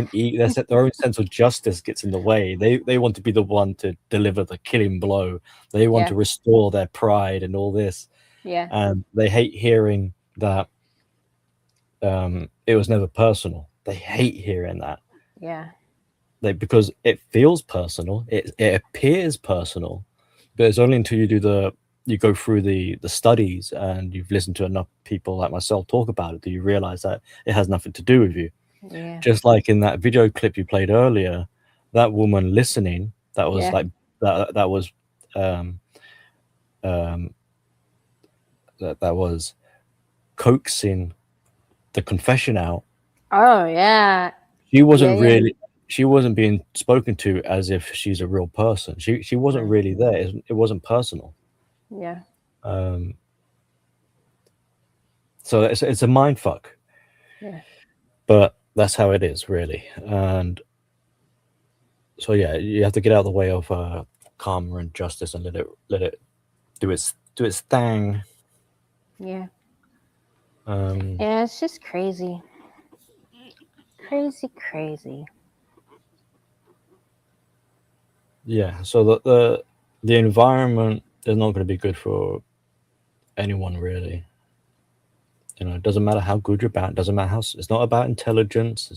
own sense of justice gets in the way. They want to be the one to deliver the killing blow. They want to restore their pride and all this. Yeah. And they hate hearing that it was never personal. They hate hearing that. Yeah. Because it feels personal. It appears personal, but it's only until you go through the studies and you've listened to enough people like myself talk about it that you realize that it has nothing to do with you. Yeah. Just like in that video clip you played earlier, that woman listening, that was like that was coaxing the confession out. Oh yeah. She wasn't she wasn't being spoken to as if she's a real person. She wasn't really there. It wasn't personal. Yeah. So it's a mind fuck. Yeah. But that's how it is, really. And so you have to get out of the way of karma and justice and let it do its thing. Yeah. Yeah, it's just crazy. Crazy. Yeah. So the environment is not going to be good for anyone, really. It doesn't matter how good you're about. It doesn't matter how. It's not about intelligence,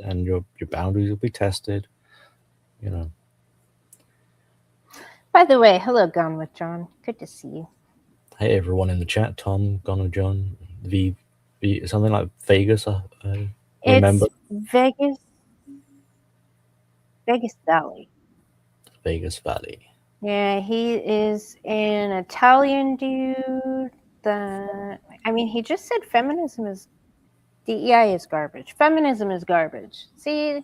and your boundaries will be tested. By the way, hello, Gone with John. Good to see you. Hey, everyone in the chat. Tom, Gone with John, V something like Vegas. Remember? It's Vegas Valley. Vegas Valley. Yeah, he is an Italian dude that, he just said DEI is garbage. Feminism is garbage. See,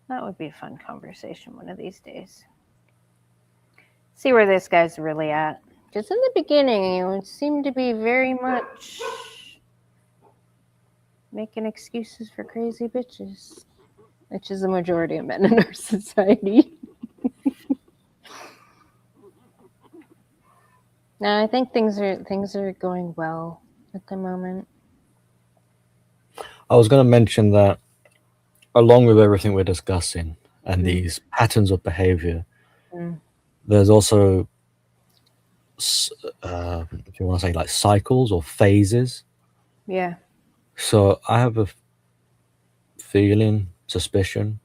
that would be a fun conversation one of these days. See where this guy's really at. Just in the beginning, he would seem to be very much making excuses for crazy bitches. which is the majority of men in our society. No, I think things are going well at the moment. I was going to mention that along with everything we're discussing and these patterns of behavior, there's also, if you want to say, like cycles or phases. Yeah. So I have a feeling, suspicion,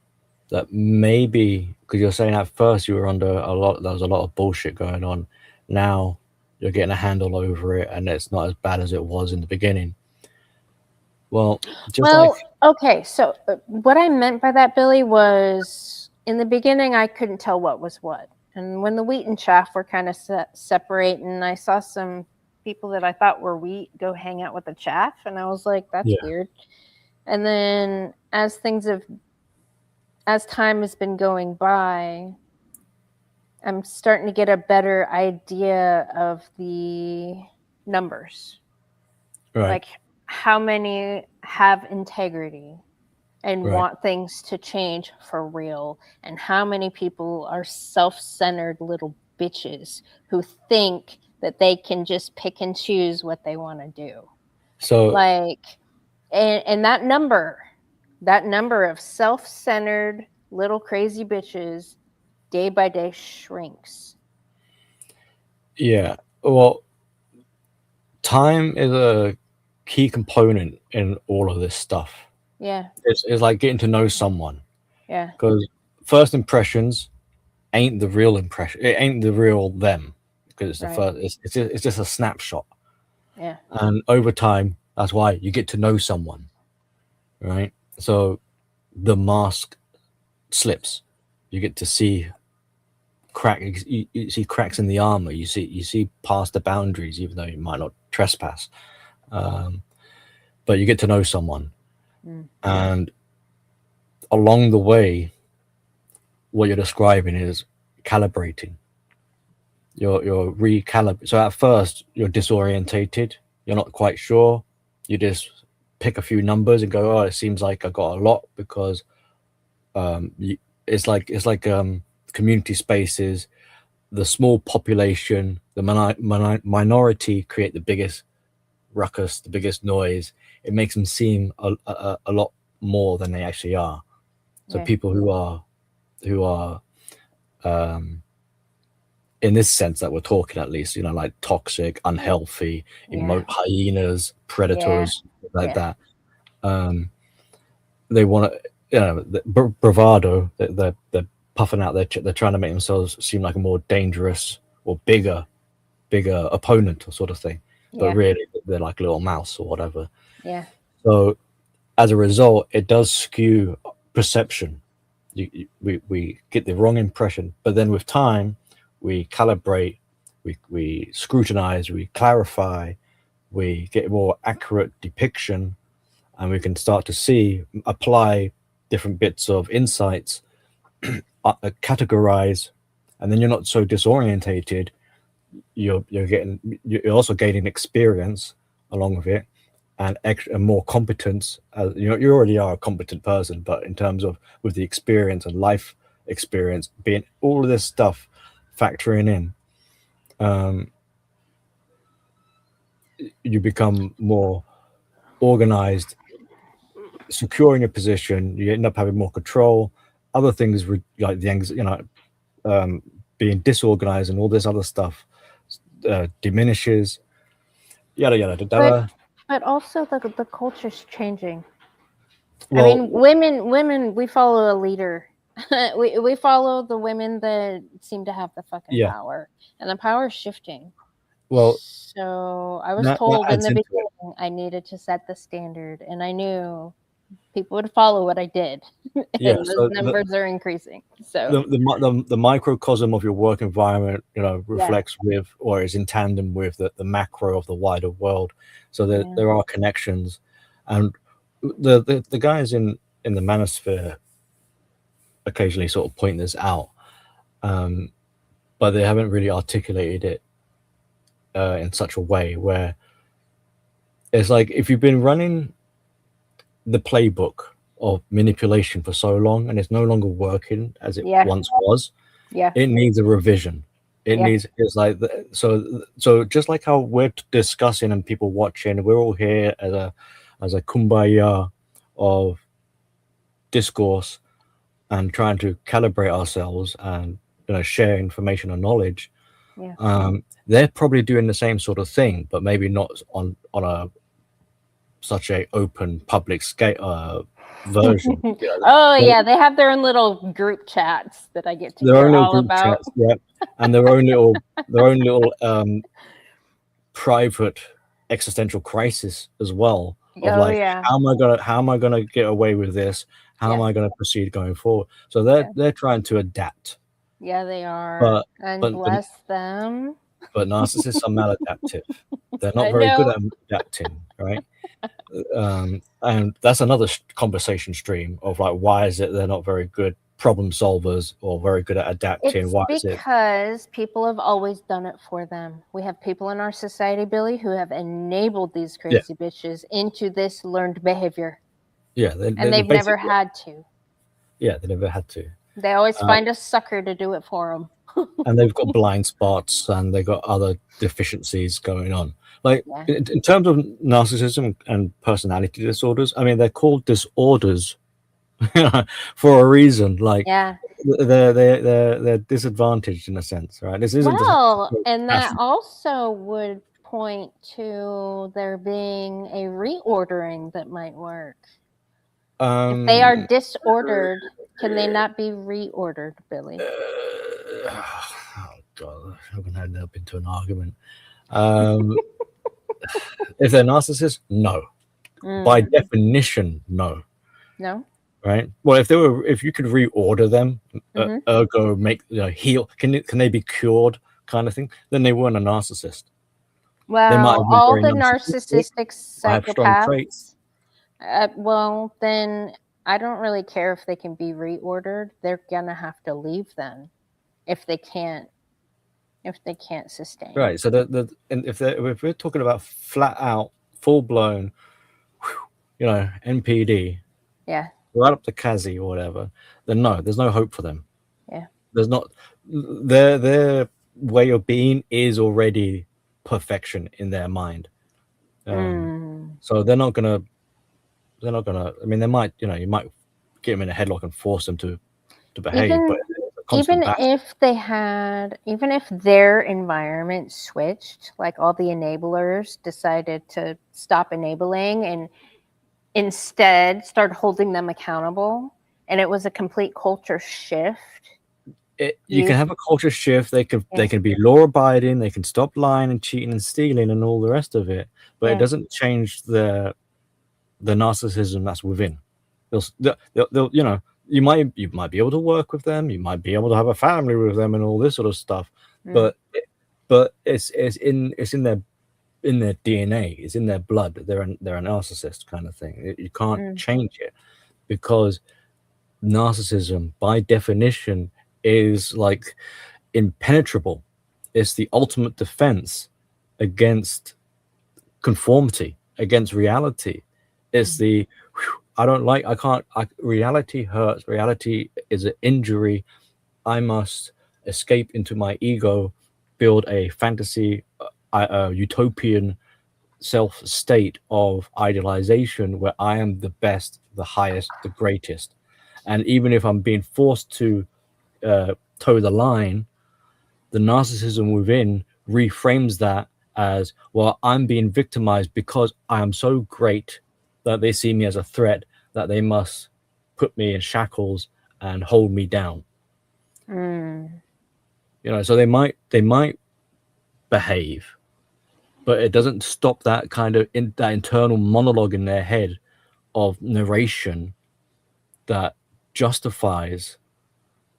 that maybe, because you're saying at first you were under there was a lot of bullshit going on. Now you're getting a handle over it and it's not as bad as it was in the beginning. Well, okay. So what I meant by that, Billy, was in the beginning, I couldn't tell what was what. And when the wheat and chaff were kind of separating, I saw some people that I thought were wheat go hang out with the chaff. And I was like, that's weird. And then as time has been going by, I'm starting to get a better idea of the numbers. Right. Like how many have integrity and want things to change for real, and how many people are self-centered little bitches who think that they can just pick and choose what they want to do. So like, and that number of self-centered little crazy bitches day by day shrinks. Yeah. Well, time is a key component in all of this stuff. Yeah. It's like getting to know someone. Yeah. Because first impressions ain't the real impression. It ain't the real them. Because it's the first. It's just a snapshot. Yeah. And over time, that's why you get to know someone, right? So the mask slips. You get to see you see cracks in the armor. You see past the boundaries, even though you might not trespass. But you get to know someone. And along the way, what you're describing is calibrating. You're recalibrating. So at first, you're disorientated. You're not quite sure. You just pick a few numbers and go, "Oh, it seems like I got a lot," because it's like community spaces. The small population, the minority create the biggest ruckus, the biggest noise. It makes them seem a lot more than they actually are. So people who are in this sense that we're talking, at least, like toxic, unhealthy, hyenas, predators, like that. They want to, bravado. They're puffing out they're trying to make themselves seem like a more dangerous or bigger opponent, or sort of thing. But really, they're like a little mouse or whatever. Yeah. So as a result, it does skew perception. We get the wrong impression, but then with time, we calibrate, we scrutinize, we clarify, we get a more accurate depiction, and we can start to apply different bits of insights, categorize, and then you're not so disorientated. You're also gaining experience along with it, and more competence. You already are a competent person, but in terms of with the experience and life experience, being all of this stuff factoring in, you become more organized, secure in your position. You end up having more control. Other things like the anxiety, being disorganized and all this other stuff diminishes. Yada yada yada. But also the culture's changing. Well, I mean, women, we follow a leader. we follow the women that seem to have the fucking power, and the power is shifting. Well, so I was told in the beginning I needed to set the standard, and I knew people would follow what I did. And those numbers are increasing. So the microcosm of your work environment, reflects with, or is in tandem with, the macro of the wider world. So there are connections, and the guys in the manosphere occasionally sort of point this out, but they haven't really articulated it in such a way where it's like, if you've been running the playbook of manipulation for so long, and it's no longer working as it Yeah. once was. Yeah. It needs a revision. It Yeah. needs, it's like so just like how we're discussing and people watching, we're all here as a kumbaya of discourse and trying to calibrate ourselves and share information and knowledge. Yeah. They're probably doing the same sort of thing, but maybe not on a such a open public scale version. Oh yeah, they have their own little group chats that I get to Their hear own little all group about. chats, yeah, and their own little private existential crisis as well. Of Oh like, yeah. how am I gonna get away with this? How am I gonna proceed going forward? So they're trying to adapt. Yeah, they are. But And but bless them. but narcissists are maladaptive. They're not I very good know. at adapting, right? And that's another conversation stream of like, why is it they're not very good problem solvers or very good at adapting? It's Why is it? because people have always done it for them. We have people in our society, Billy, who have enabled these crazy bitches into this learned behavior. Yeah, And they've never had to. Yeah, they never had to. They always find a sucker to do it for them. And they've got blind spots and they've got other deficiencies going on. Like in terms of narcissism and personality disorders, I mean, they're called disorders for a reason. Like they're disadvantaged in a sense, right? This isn't and that also would point to there being a reordering that might work. If they are disordered, can they not be reordered, Billy? Oh God, I'm gonna end up into an argument. If they're narcissists, no. By definition, no. No. Right. Well, if you could reorder them, ergo make heal, can they be cured, kind of thing? Then they weren't a narcissist. Well, all the narcissistic psychopaths. Well, then I don't really care if they can be reordered. They're gonna have to leave then, if they can't sustain. Right. So if we're talking about flat out, full blown, NPD. Yeah. Right up to Kazi or whatever, then no, there's no hope for them. Yeah. There's not. Their way of being is already perfection in their mind. So they're not gonna. I mean, they might. You might get them in a headlock and force them to behave. Even if their environment switched, like all the enablers decided to stop enabling and instead start holding them accountable, and it was a complete culture shift. You can have a culture shift. They can be law abiding. They can stop lying and cheating and stealing and all the rest of it. But it doesn't change the narcissism that's within. They'll you might be able to work with them. You might be able to have a family with them and all this sort of stuff. But it's in their DNA, it's in their blood. They're a narcissist kind of thing. You can't change it, because narcissism by definition is like impenetrable. It's the ultimate defense against conformity, against reality. It's the reality hurts. Reality is an injury. I must escape into my ego, build a fantasy, utopian self state of idealization where I am the best, the highest, the greatest. And even if I'm being forced to toe the line, the narcissism within reframes that as, well, I'm being victimized because I am so great that they see me as a threat, that they must put me in shackles and hold me down. So they might behave, but it doesn't stop that kind of that internal monologue in their head of narration that justifies,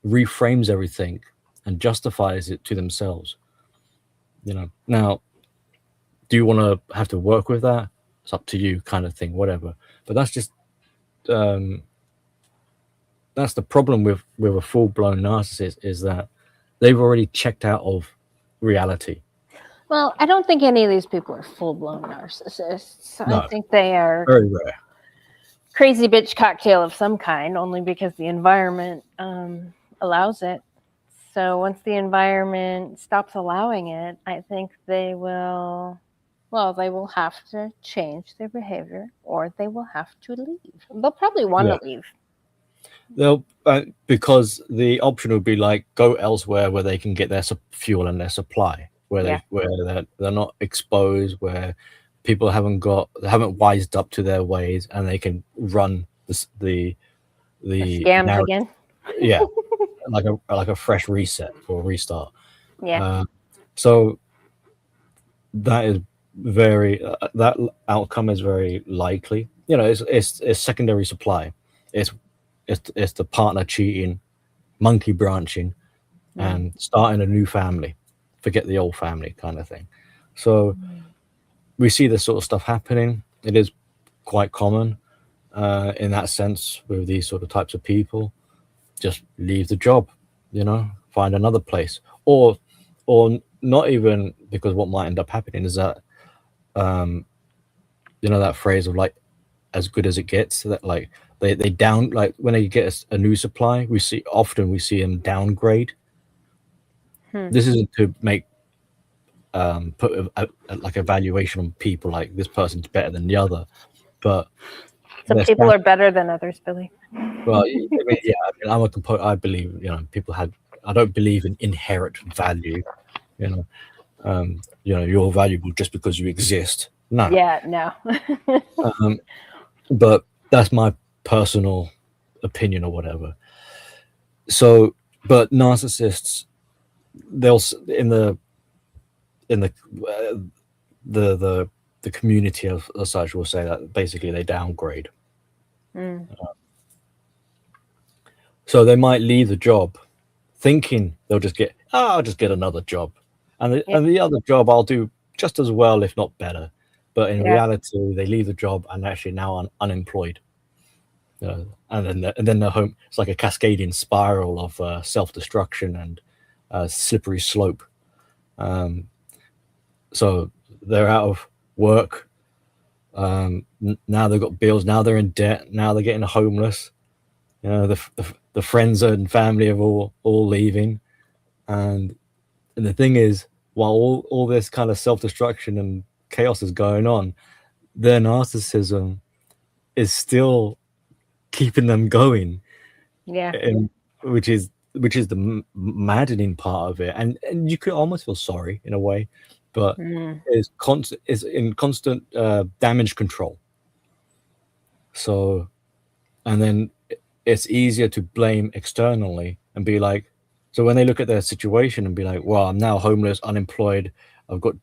reframes everything and justifies it to themselves. Now, do you want to have to work with that? It's up to you, kind of thing, whatever. But that's just that's the problem with a full-blown narcissist, is that they've already checked out of reality. Well, I don't think any of these people are full-blown narcissists. No, I think they are very rare crazy bitch cocktail of some kind, only because the environment allows it. So once the environment stops allowing it, I think they will have to change their behavior, or they will have to leave. They'll probably want to leave. They'll because the option would be like go elsewhere where they can get their fuel and their supply, where they're not exposed, where people haven't wised up to their ways, and they can run the scams again. Yeah, like a fresh reset or restart. Yeah. So that is very that outcome is very likely. You know, it's secondary supply. It's the partner cheating, monkey branching, and starting a new family. Forget the old family kind of thing. So we see this sort of stuff happening. It is quite common in that sense with these sort of types of people. Just leave the job, you know, find another place, or not even, because what might end up happening is that you know, that phrase of like as good as it gets, that like they down, like when they get a new supply, we see them downgrade. This isn't to make put like a valuation on people like this person's better than the other, but some people are better than others, Billy. Well, I mean, yeah, I'm a component. I believe, you know, I don't believe in inherent value. You know, you're valuable just because you exist. No. Yeah, no. But that's my personal opinion or whatever. So, but narcissists, they'll in the community of such will say that basically they downgrade. So they might leave the job thinking they'll just get, I'll just get another job, and the other job I'll do just as well, if not better. But in reality, they leave the job and actually now unemployed. And then they're home. It's like a cascading spiral of self-destruction and slippery slope. So they're out of work. Now they've got bills. Now they're in debt. Now they're getting homeless. You know, the friends and family are all leaving, and the thing is, while all this kind of self-destruction and chaos is going on, their narcissism is still keeping them going. Yeah, and which is the maddening part of it, and you could almost feel sorry in a way, but is in constant damage control. So, and then it's easier to blame externally and be like, so when they look at their situation and be like, well, I'm now homeless, unemployed, I've got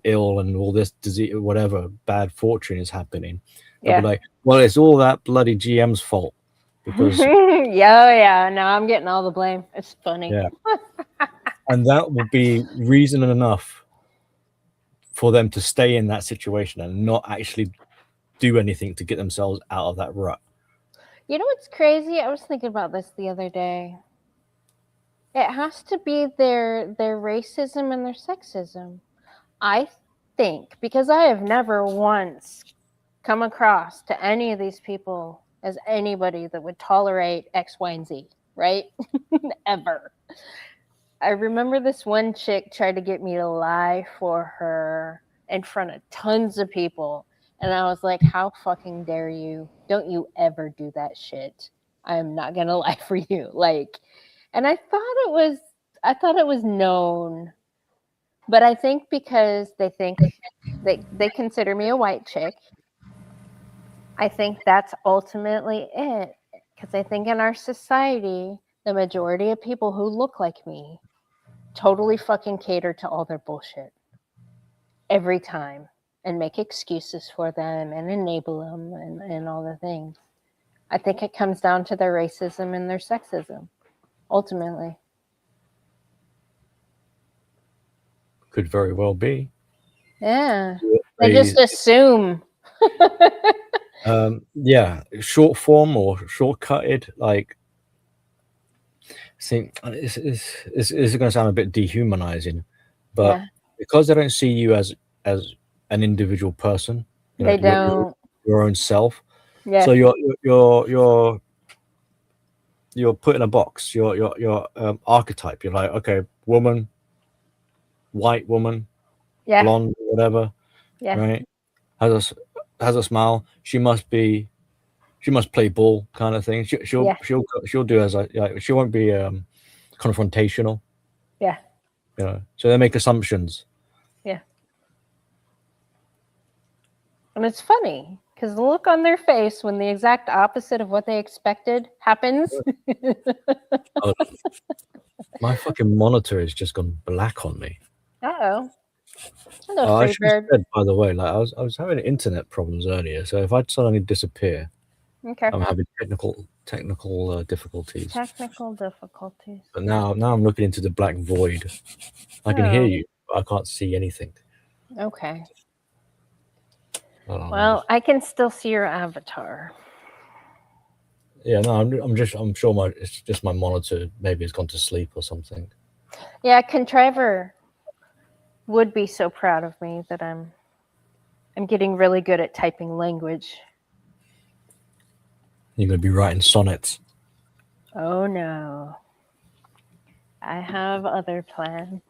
ill and all this disease, whatever bad fortune is happening. They'll be like, well, it's all that bloody GM's fault because yeah, now I'm getting all the blame. It's funny. Yeah. And that would be reason enough for them to stay in that situation and not actually do anything to get themselves out of that rut. You know what's crazy? I was thinking about this the other day. It has to be their racism and their sexism. I think, because I have never once come across to any of these people as anybody that would tolerate X, Y, and Z, right? Ever. I remember this one chick tried to get me to lie for her in front of tons of people. And I was like, how fucking dare you? Don't you ever do that shit. I am not going to lie for you. Like, and I thought it was known, but I think because they think they consider me a white chick, I think that's ultimately it. Because I think in our society, the majority of people who look like me totally fucking cater to all their bullshit every time and make excuses for them and enable them and all the things. I think it comes down to their racism and their sexism, ultimately. Could very well be. Yeah. They just assume. Yeah, short form or shortcutted, like, see, it's going to sound a bit dehumanizing, but because they don't see you as an individual person, they don't. Your own self, Yeah. So you're put in a box. Your archetype. You're like, okay, woman, white woman, Yeah. blonde, whatever. Yeah. Right? Has a smile. She must play ball, kind of thing. She'll do as she won't be confrontational. Yeah. So they make assumptions. Yeah. And it's funny because the look on their face when the exact opposite of what they expected happens. Oh, my fucking monitor has just gone black on me. Uh-oh. Hello, I should have said, by the way, like I was having internet problems earlier, so if I suddenly disappear, okay, I'm having technical difficulties. Technical difficulties. But now I'm looking into the black void. I can hear you, but I can't see anything. Okay. Well, I can still see your avatar. Yeah, no, I'm sure it's just my monitor. Maybe it's gone to sleep or something. Yeah, Contriver would be so proud of me that I'm getting really good at typing language. You're gonna be writing sonnets. Oh no. I have other plans.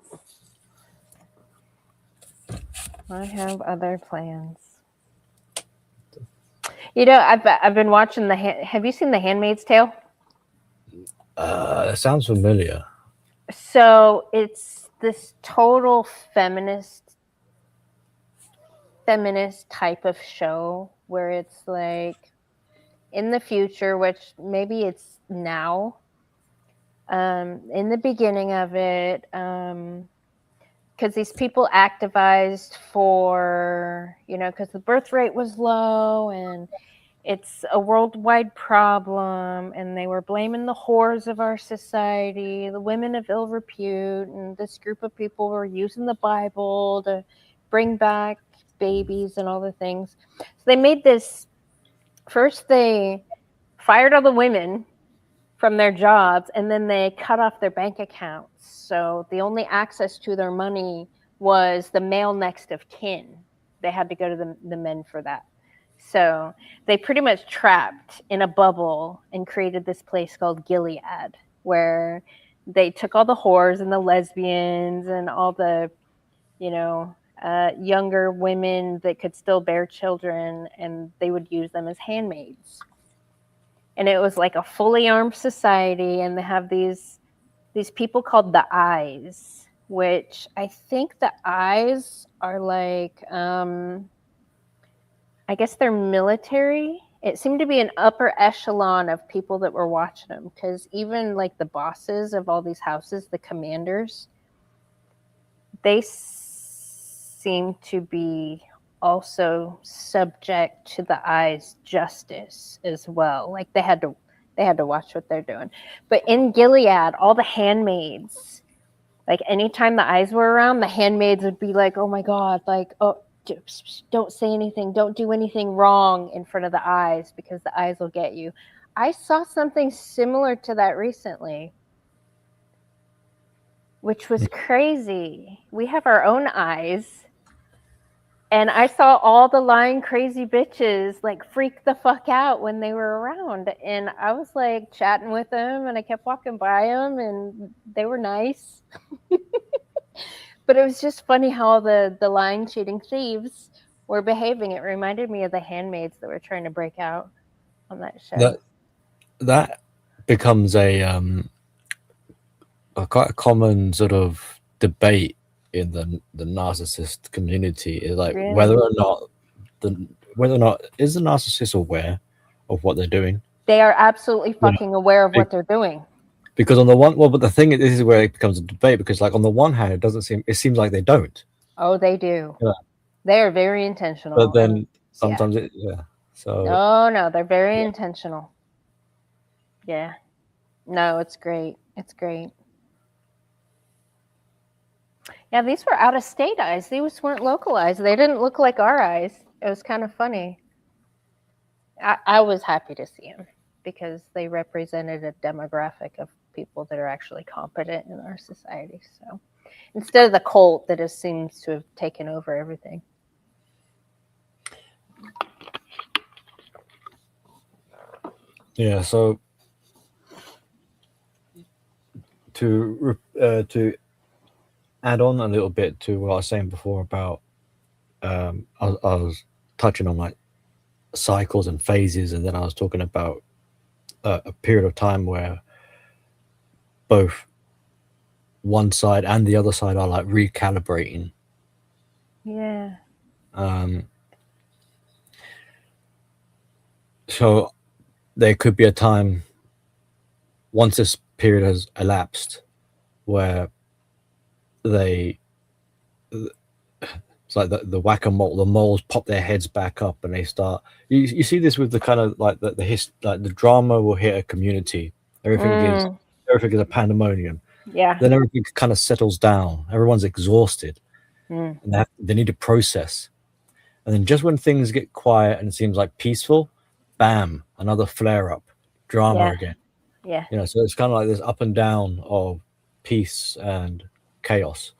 You know, I've been watching have you seen The Handmaid's Tale? It sounds familiar. So it's this total feminist type of show where it's like in the future, which maybe it's now, in the beginning of it, because these people activized for, because the birth rate was low and it's a worldwide problem, and they were blaming the whores of our society, the women of ill repute, and this group of people were using the Bible to bring back babies and all the things. So they made this, first they fired all the women from their jobs, and then they cut off their bank accounts. So the only access to their money was the male next of kin. They had to go to the men for that. So they pretty much trapped in a bubble and created this place called Gilead, where they took all the whores and the lesbians and all the, younger women that could still bear children, and they would use them as handmaids. And it was like a fully armed society, and they have these people called the Eyes, which I think the Eyes are like, I guess they're military. It seemed to be an upper echelon of people that were watching them, because even like the bosses of all these houses, the commanders, they seem to be also subject to the Eyes' justice as well. Like they had to watch what they're doing. But in Gilead, all the handmaids, like anytime the Eyes were around, the handmaids would be like, "Oh my God, like, oh, don't say anything, don't do anything wrong in front of the Eyes, because the Eyes will get you." I saw something similar to that recently, which was crazy. We have our own Eyes. And I saw all the lying crazy bitches like freak the fuck out when they were around. And I was like chatting with them, and I kept walking by them, and they were nice. But it was just funny how the lying, cheating thieves were behaving. It reminded me of the handmaids that were trying to break out on that show. That becomes a quite a common sort of debate in the narcissist community, is like whether or not is the narcissist aware of what they're doing. They are absolutely fucking aware of what they're doing. Because on the one, but the thing is, this is where it becomes a debate, because like on the one hand, it seems like they don't. Oh, they do. Yeah. They are very intentional. But then sometimes so no, they're very intentional. Yeah. No, it's great. It's great. Yeah, these were out-of-state Eyes. These weren't localized. They didn't look like our Eyes. It was kind of funny. I was happy to see them because they represented a demographic of people that are actually competent in our society. So instead of the cult that just seems to have taken over everything. Yeah. So to add on a little bit to what I was saying before about I was touching on like cycles and phases, and then I was talking about a period of time where both one side and the other side are like recalibrating. Yeah. So there could be a time once this period has elapsed where it's like the whack-a-mole, the moles pop their heads back up and they start, you see this with the kind of like like the drama will hit a community, everything is a pandemonium, Yeah. then everything kind of settles down, everyone's exhausted, Mm. and they need to process, and then just when things get quiet and it seems like peaceful, bam, another flare up, drama again. Yeah. You know, so it's kind of like this up and down of peace and chaos.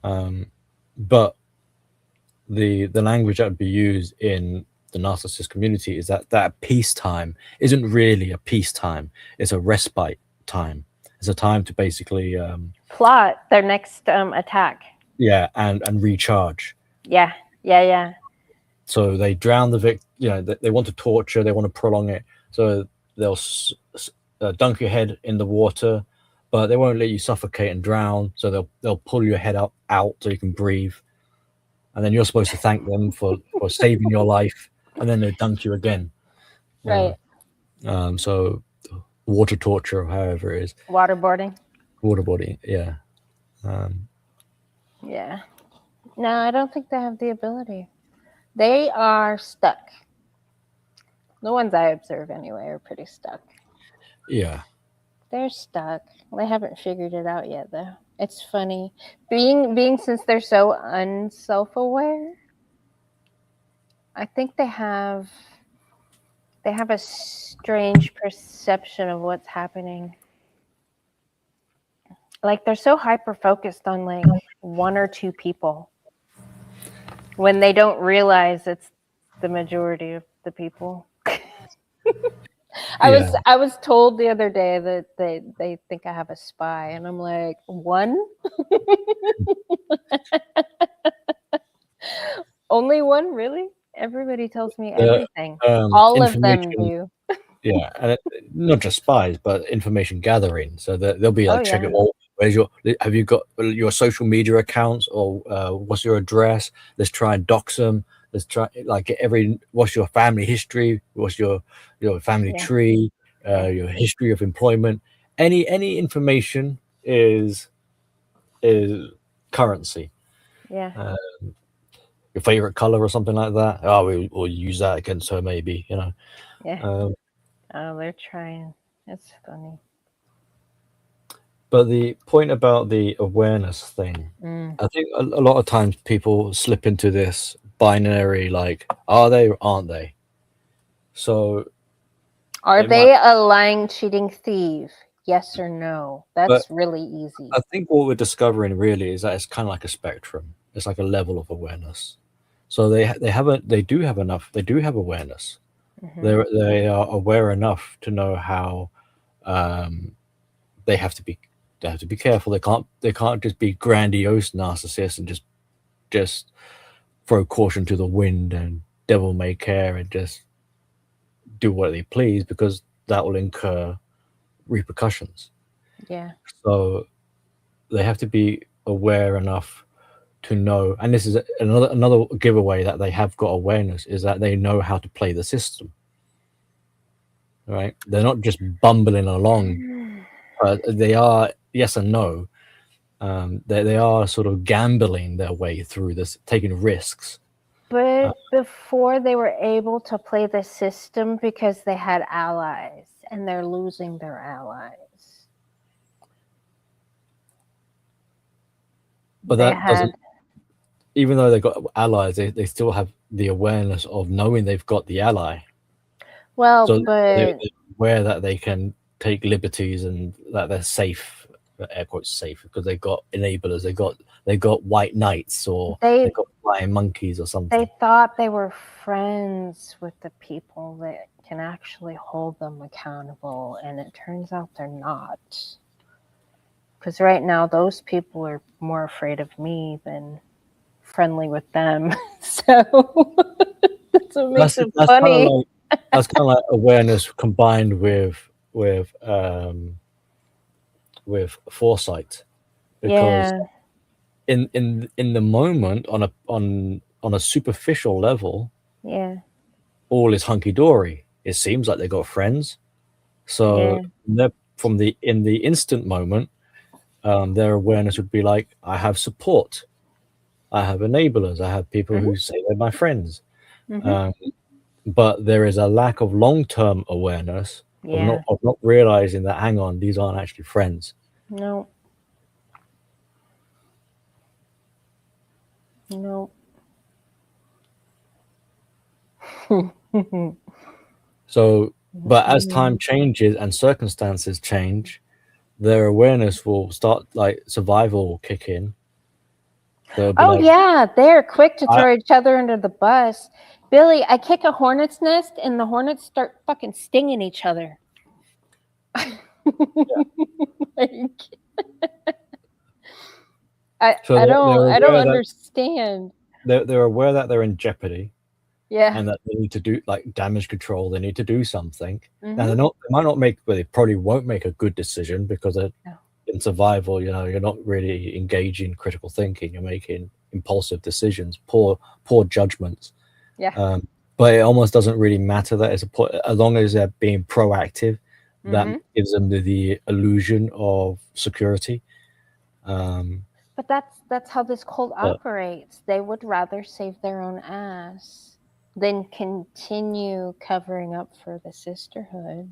But the language that would be used in the narcissist community is that peacetime isn't really a peacetime. It's a respite time. It's a time to basically plot their next attack. Yeah, and recharge. Yeah. So they drown the victim. You know, they want to torture. They want to prolong it. So they'll dunk your head in the water, but they won't let you suffocate and drown. So they'll pull your head out so you can breathe, and then you're supposed to thank them for saving your life, and then they dunk you again. Right. So water torture, or however it is. Waterboarding. Yeah. Yeah. No, I don't think they have the ability. They are stuck. The ones I observe anyway are pretty stuck. Yeah. They're stuck. They haven't figured it out yet, though. It's funny. Being since they're so unself-aware, I think they have a strange perception of what's happening. Like they're so hyper-focused on like one or two people when they don't realize it's the majority of the people. I was told the other day that they think I have a spy, and I'm like, one? Only one, really? Everybody tells me everything. All of them do. Yeah, and not just spies, but information gathering. So they'll be like, checking, have you got your social media accounts, or what's your address? Let's try and dox them. Let's try what's your family history? What's your family tree? Your history of employment? Any information is currency. Yeah. Your favorite color or something like that. Oh, we'll use that against her, maybe. You know. Yeah. They're trying. It's funny. But the point about the awareness thing, I think a lot of times people slip into this binary, like, are they or aren't they? So are they a lying, cheating thief? Yes or no? That's really easy. I think what we're discovering really is that it's kind of like a spectrum. It's like a level of awareness. So they do have awareness. Mm-hmm. They are aware enough to know how they have to be careful. They can't just be grandiose narcissists and just throw caution to the wind and devil may care and just do what they please, because that will incur repercussions. Yeah. So they have to be aware enough to know, and this is another giveaway that they have got awareness, is that they know how to play the system. Right? They're not just bumbling along. They are, yes and no. They are sort of gambling their way through this, taking risks. But before they were able to play the system because they had allies, and they're losing their allies. But doesn't, even though they've got allies, they still have the awareness of knowing they've got the ally. Well, so but they're aware that they can take liberties and that they're safe air quotes safe because they got enablers, they got white knights, or They they got flying monkeys or something. they thought they were friends with the people that can actually hold them accountable, and it turns out they're not. Because right now, those people are more afraid of me than friendly with them. So that's what makes it funny. That's kind of like awareness combined with foresight, because in the moment, on a superficial level, all is hunky dory. It seems like they got friends, so they're in the instant moment, their awareness would be like, I have support, I have enablers, I have people who say they're my friends. But there is a lack of long-term awareness of not realizing that, hang on, these aren't actually friends. No. So, but as time changes and circumstances change, their awareness will start, like survival will kick in. They're quick to throw each other under the bus. Billy, I kick a hornet's nest and the hornets start fucking stinging each other. I don't understand. They're aware that they're in jeopardy. Yeah. And that they need to do like damage control. They need to do something. And they might not make, but they probably won't make a good decision because in survival, you're not really engaging critical thinking. You're making impulsive decisions, poor judgments. Yeah. But it almost doesn't really matter that as long as they're being proactive, that gives them the illusion of security. But that's how this cult operates. They would rather save their own ass than continue covering up for the sisterhood.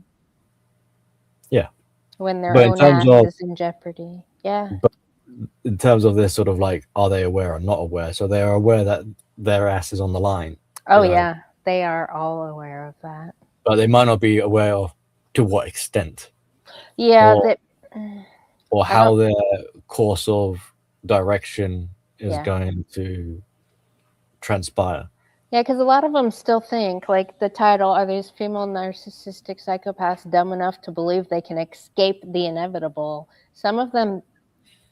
Yeah. When their own ass is in jeopardy. Yeah. But in terms of this sort of like, are they aware or not aware? So they are aware that their ass is on the line. Oh, yeah. They are all aware of that. But they might not be aware of to what extent. Yeah. Or how their course of direction is going to transpire. Yeah, because a lot of them still think, like the title, are these female narcissistic psychopaths dumb enough to believe they can escape the inevitable? Some of them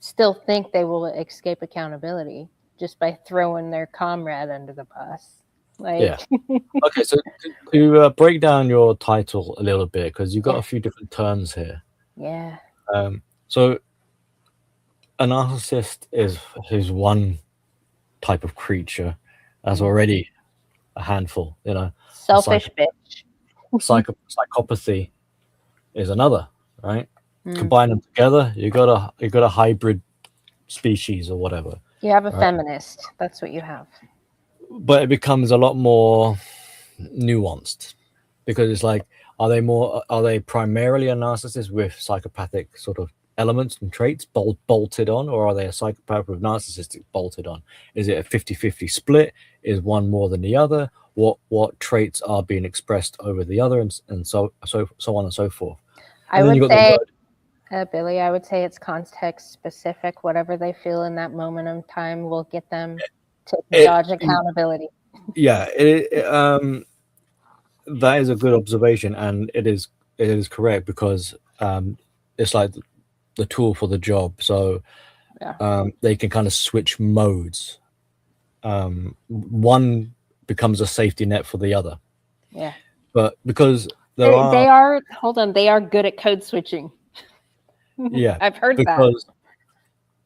still think they will escape accountability just by throwing their comrade under the bus. Okay, so to break down your title a little bit, because you've got a few different terms here. Yeah. So a narcissist is one type of creature that's already a handful, Selfish bitch. Psychopathy is another, right? Combine them together, you got a hybrid species or whatever. You have a feminist. That's what you have. But it becomes a lot more nuanced because it's like, are they primarily a narcissist with psychopathic sort of elements and traits bolted on, or are they a psychopath with narcissistic bolted on? Is it a 50-50 split? Is one more than the other? What traits are being expressed over the other, and so on and so forth? I would say, Billy, I would say it's context specific. Whatever they feel in that moment of time will get them to dodge accountability. Yeah, that is a good observation, and it is correct because it's like the tool for the job. So they can kind of switch modes. One becomes a safety net for the other. Yeah. But because they are good at code switching. Yeah. I've heard that.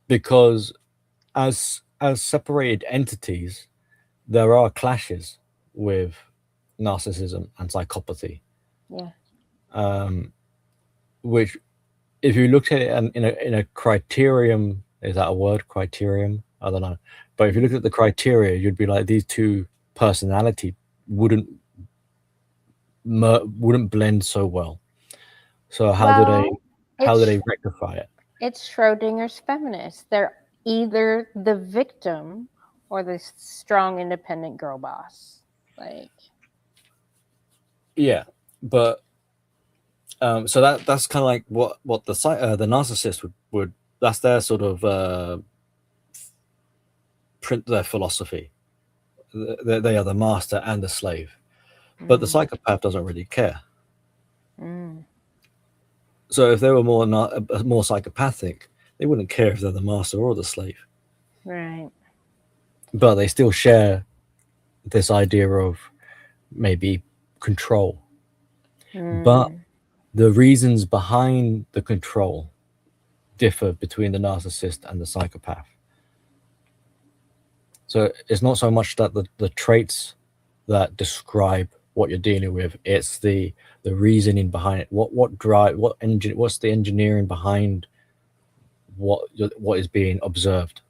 Because as separated entities, there are clashes with narcissism and psychopathy. Yeah. Which, if you look at it in a criterion, is that a word? Criterion? I don't know. But if you look at the criteria, you'd be like, these two personality wouldn't blend so well. So how do they rectify it? It's Schrodinger's feminist. They're either the victim or the strong, independent girl boss. Yeah, but So that's kind of like what the narcissist would that's their sort of print their philosophy. They are the master and the slave, but the psychopath doesn't really care. So if they were more psychopathic, they wouldn't care if they're the master or the slave. Right. But they still share this idea of maybe control. But the reasons behind the control differ between the narcissist and the psychopath. So it's not so much that the traits that describe what you're dealing with, it's the reasoning behind it. What's the engineering behind what is being observed.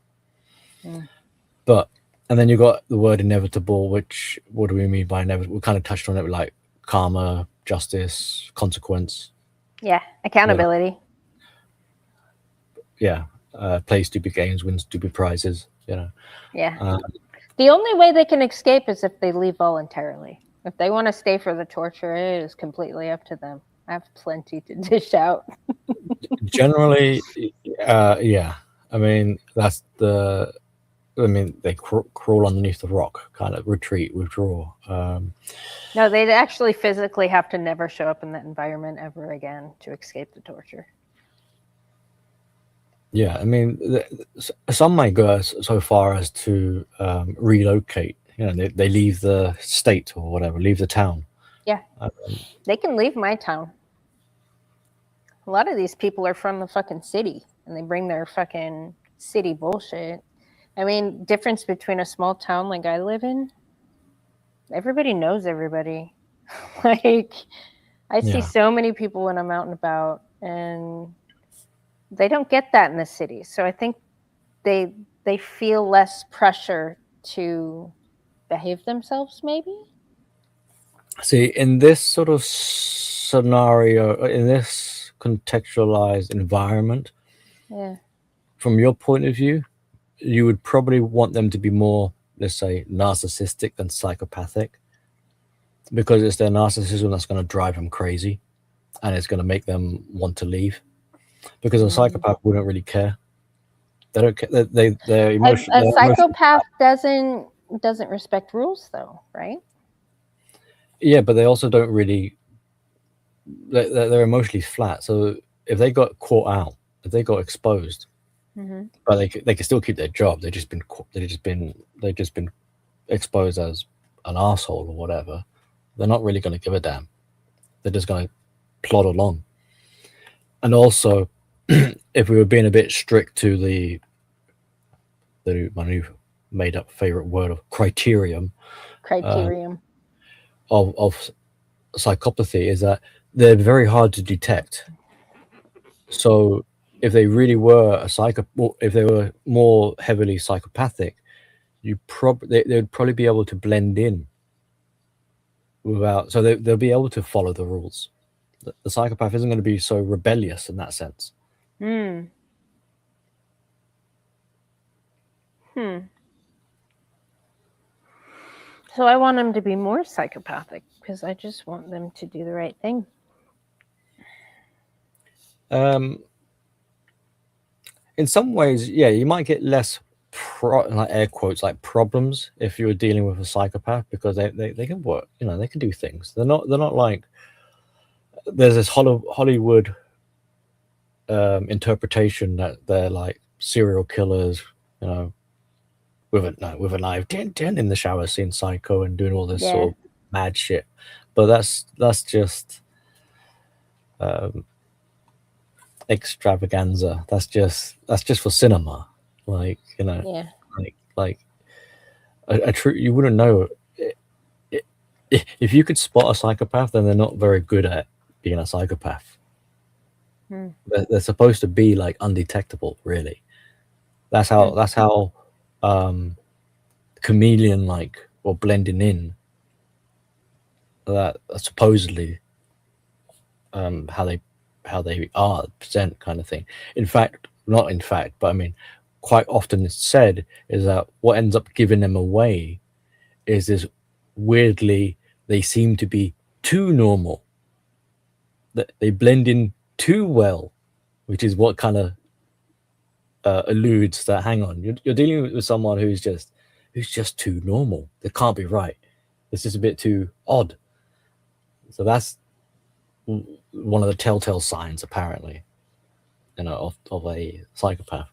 But and then you got the word inevitable, which what do we mean by inevitable? We kind of touched on it with like karma, justice, consequence. Yeah, accountability. Yeah, play stupid games, win stupid prizes. Yeah. The only way they can escape is if they leave voluntarily. If they want to stay for the torture, it is completely up to them. I have plenty to dish out. Generally, yeah. I mean, they crawl underneath the rock, kind of retreat, withdraw. No, they'd actually physically have to never show up in that environment ever again to escape the torture. Yeah, I mean, some might go so far as to relocate. They leave the state or whatever, leave the town. Yeah, they can leave my town. A lot of these people are from the fucking city, and they bring their fucking city bullshit. I mean, difference between a small town like I live in, everybody knows everybody. Like, I see so many people when I'm out and about, and they don't get that in the city. So I think they feel less pressure to behave themselves, maybe. See, in this sort of scenario, in this contextualized environment, from your point of view, you would probably want them to be more, let's say, narcissistic than psychopathic, because it's their narcissism that's going to drive them crazy and it's going to make them want to leave. Because a psychopath wouldn't really care. They don't care. They're emotional. A psychopath doesn't respect rules, though, right? Yeah, but they also don't really. They're emotionally flat. So if they got caught out, if they got exposed, but they can still keep their job. They've just been exposed as an asshole or whatever. They're not really going to give a damn. They're just going to plod along. And also, if we were being a bit strict to my new made up favorite word of criterion of psychopathy, is that they're very hard to detect. So if they really were if they were more heavily psychopathic, they would probably be able to blend in without. So they'll be able to follow the rules. The psychopath isn't going to be so rebellious in that sense. So I want them to be more psychopathic because I just want them to do the right thing. In some ways, yeah, you might get less like air quotes like problems if you were dealing with a psychopath, because they can work, they can do things. They're not like, there's this Hollywood interpretation that they're like serial killers, with a knife, tin in the shower scene, Psycho, and doing all this sort of mad shit. But that's just extravaganza. That's just for cinema, like like a true. You wouldn't know if you could spot a psychopath, then they're not very good at being a psychopath. They're supposed to be like undetectable, really. That's how chameleon like, or blending in, that supposedly how they are present, kind of thing. But I mean, quite often it's said is that what ends up giving them away is this weirdly, they seem to be too normal. they blend in too well, which is what kind of alludes that, hang on, you're dealing with someone who's just too normal. They can't be right. It's just a bit too odd. So that's one of the telltale signs, apparently, of a psychopath.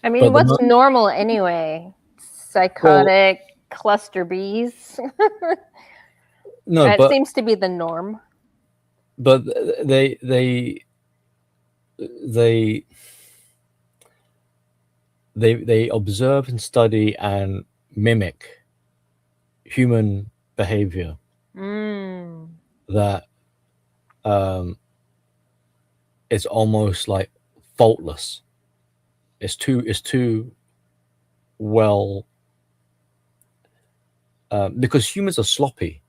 I mean, But what's normal anyway? Psychotic cluster Bs. No, That but seems to be the norm. but they observe and study and mimic human behavior that it's almost like faultless. It's too well, because humans are sloppy,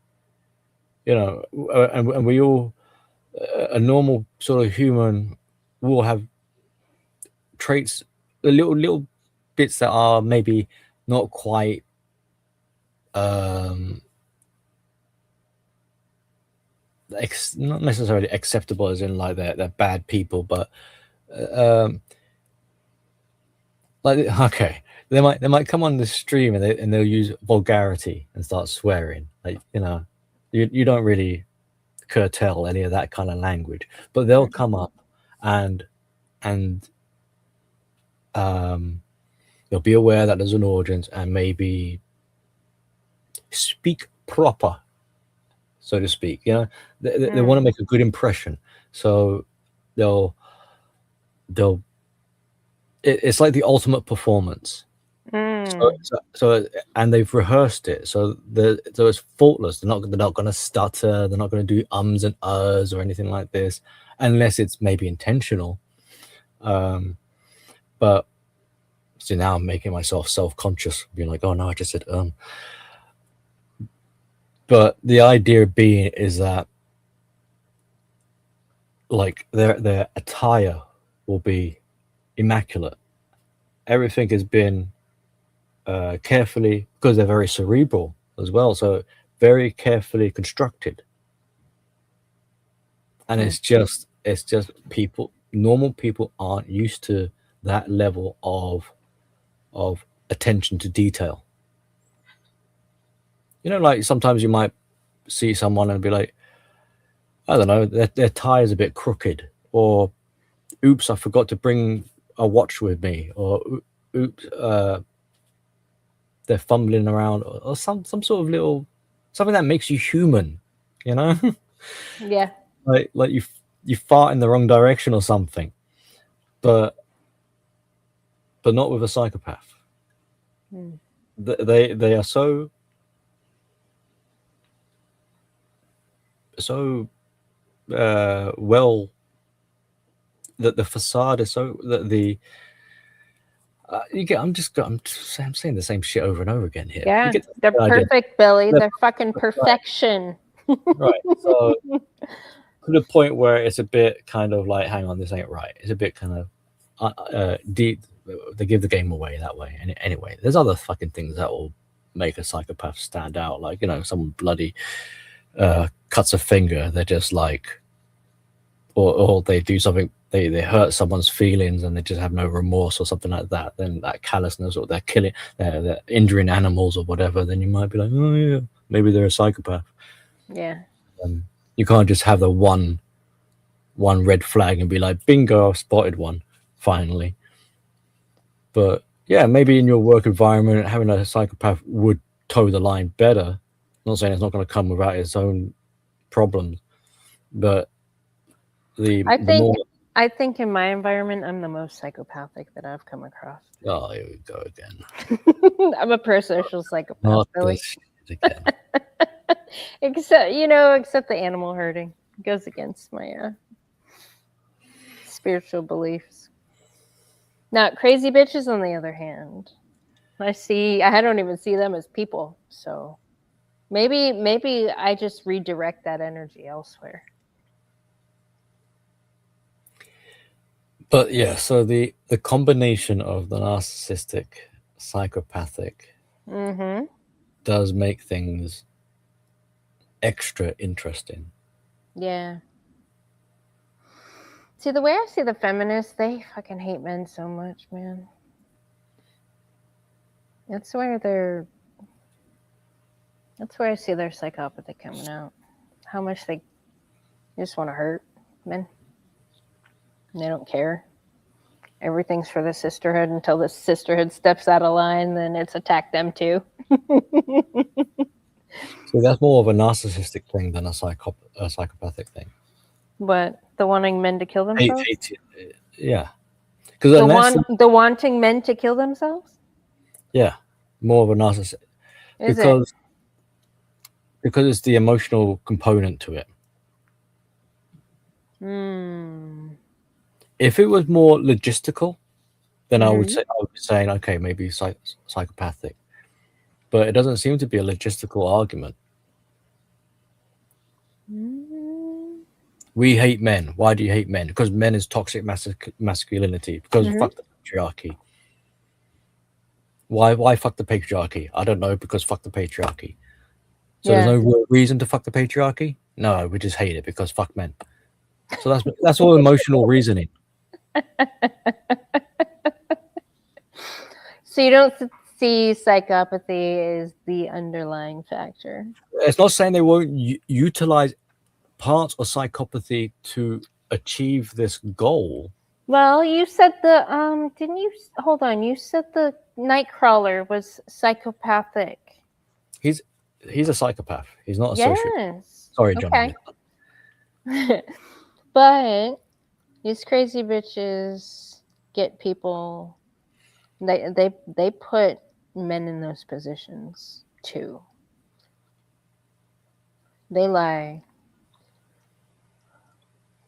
and we all, a normal sort of human will have traits, little bits that are maybe not quite not necessarily acceptable, as in like they're bad people, but like, okay, they might come on the stream and they'll use vulgarity and start swearing, like, you don't really curtail any of that kind of language, but they'll come up and they'll be aware that there's an audience and maybe speak proper, so to speak. They want to make a good impression, so it's like the ultimate performance. So and they've rehearsed it, so it's faultless. They're not going to stutter. They're not going to do ums and uhs or anything like this, unless it's maybe intentional. But so now I'm making myself self-conscious, being like, oh no, I just said But the idea being is that, like, their attire will be immaculate. Everything has been carefully, because they're very cerebral as well, so very carefully constructed. And it's just normal people aren't used to that level of attention to detail. Like sometimes you might see someone and be like, I don't know, their tie is a bit crooked, or oops, I forgot to bring a watch with me, or oops, they're fumbling around, or some sort of little something that makes you human, Yeah. like you fart in the wrong direction or something, but not with a psychopath. They are so well, that the facade is so that I'm saying the same shit over and over again here. Yeah, they're perfect, Billy. They're fucking perfection. Right. So to the point where it's a bit kind of like, hang on, this ain't right. It's a bit kind of deep. They give the game away that way. And anyway, there's other fucking things that will make a psychopath stand out. Like, someone bloody cuts a finger. They're just like, or they do something. They hurt someone's feelings and they just have no remorse or something like that. Then that callousness, or they're injuring animals or whatever. Then you might be like, oh yeah, maybe they're a psychopath. Yeah. You can't just have the one red flag and be like, bingo, I've spotted one finally. But yeah, maybe in your work environment, having a psychopath would toe the line better. I'm not saying it's not going to come without its own problems, but I think in my environment, I'm the most psychopathic that I've come across. Oh, here we go again. I'm a prosocial psychopath. Not Billy. this shit again. except the animal herding. It goes against my spiritual beliefs. Now, crazy bitches, on the other hand, I don't even see them as people. So maybe I just redirect that energy elsewhere. But yeah, so the combination of the narcissistic, psychopathic does make things extra interesting. Yeah. See, the way I see the feminists, they fucking hate men so much, man. That's where I see their psychopathy coming out. How much they just want to hurt men. And they don't care. Everything's for the sisterhood until the sisterhood steps out of line, then it's attack them too. So that's more of a narcissistic thing than a psychopathic thing. But the wanting men to kill themselves? Yeah. Because the wanting men to kill themselves? Yeah, more of a narcissist. Because it's the emotional component to it. If it was more logistical, then I would be saying, okay, maybe psychopathic. But it doesn't seem to be a logistical argument. We hate men. Why do you hate men? Because men is toxic masculinity. Because fuck the patriarchy. Why fuck the patriarchy? I don't know, because fuck the patriarchy. So there's no real reason to fuck the patriarchy? No, we just hate it because fuck men. So that's all emotional reasoning. So you don't see psychopathy as the underlying factor? It's not saying they won't utilize parts of psychopathy to achieve this goal. Well, you said didn't you? Hold on. You said the Nightcrawler was psychopathic. He's a psychopath. He's not a sociopath. Yes. Sorry, John. Okay. But these crazy bitches get people. They put men in those positions too. They lie.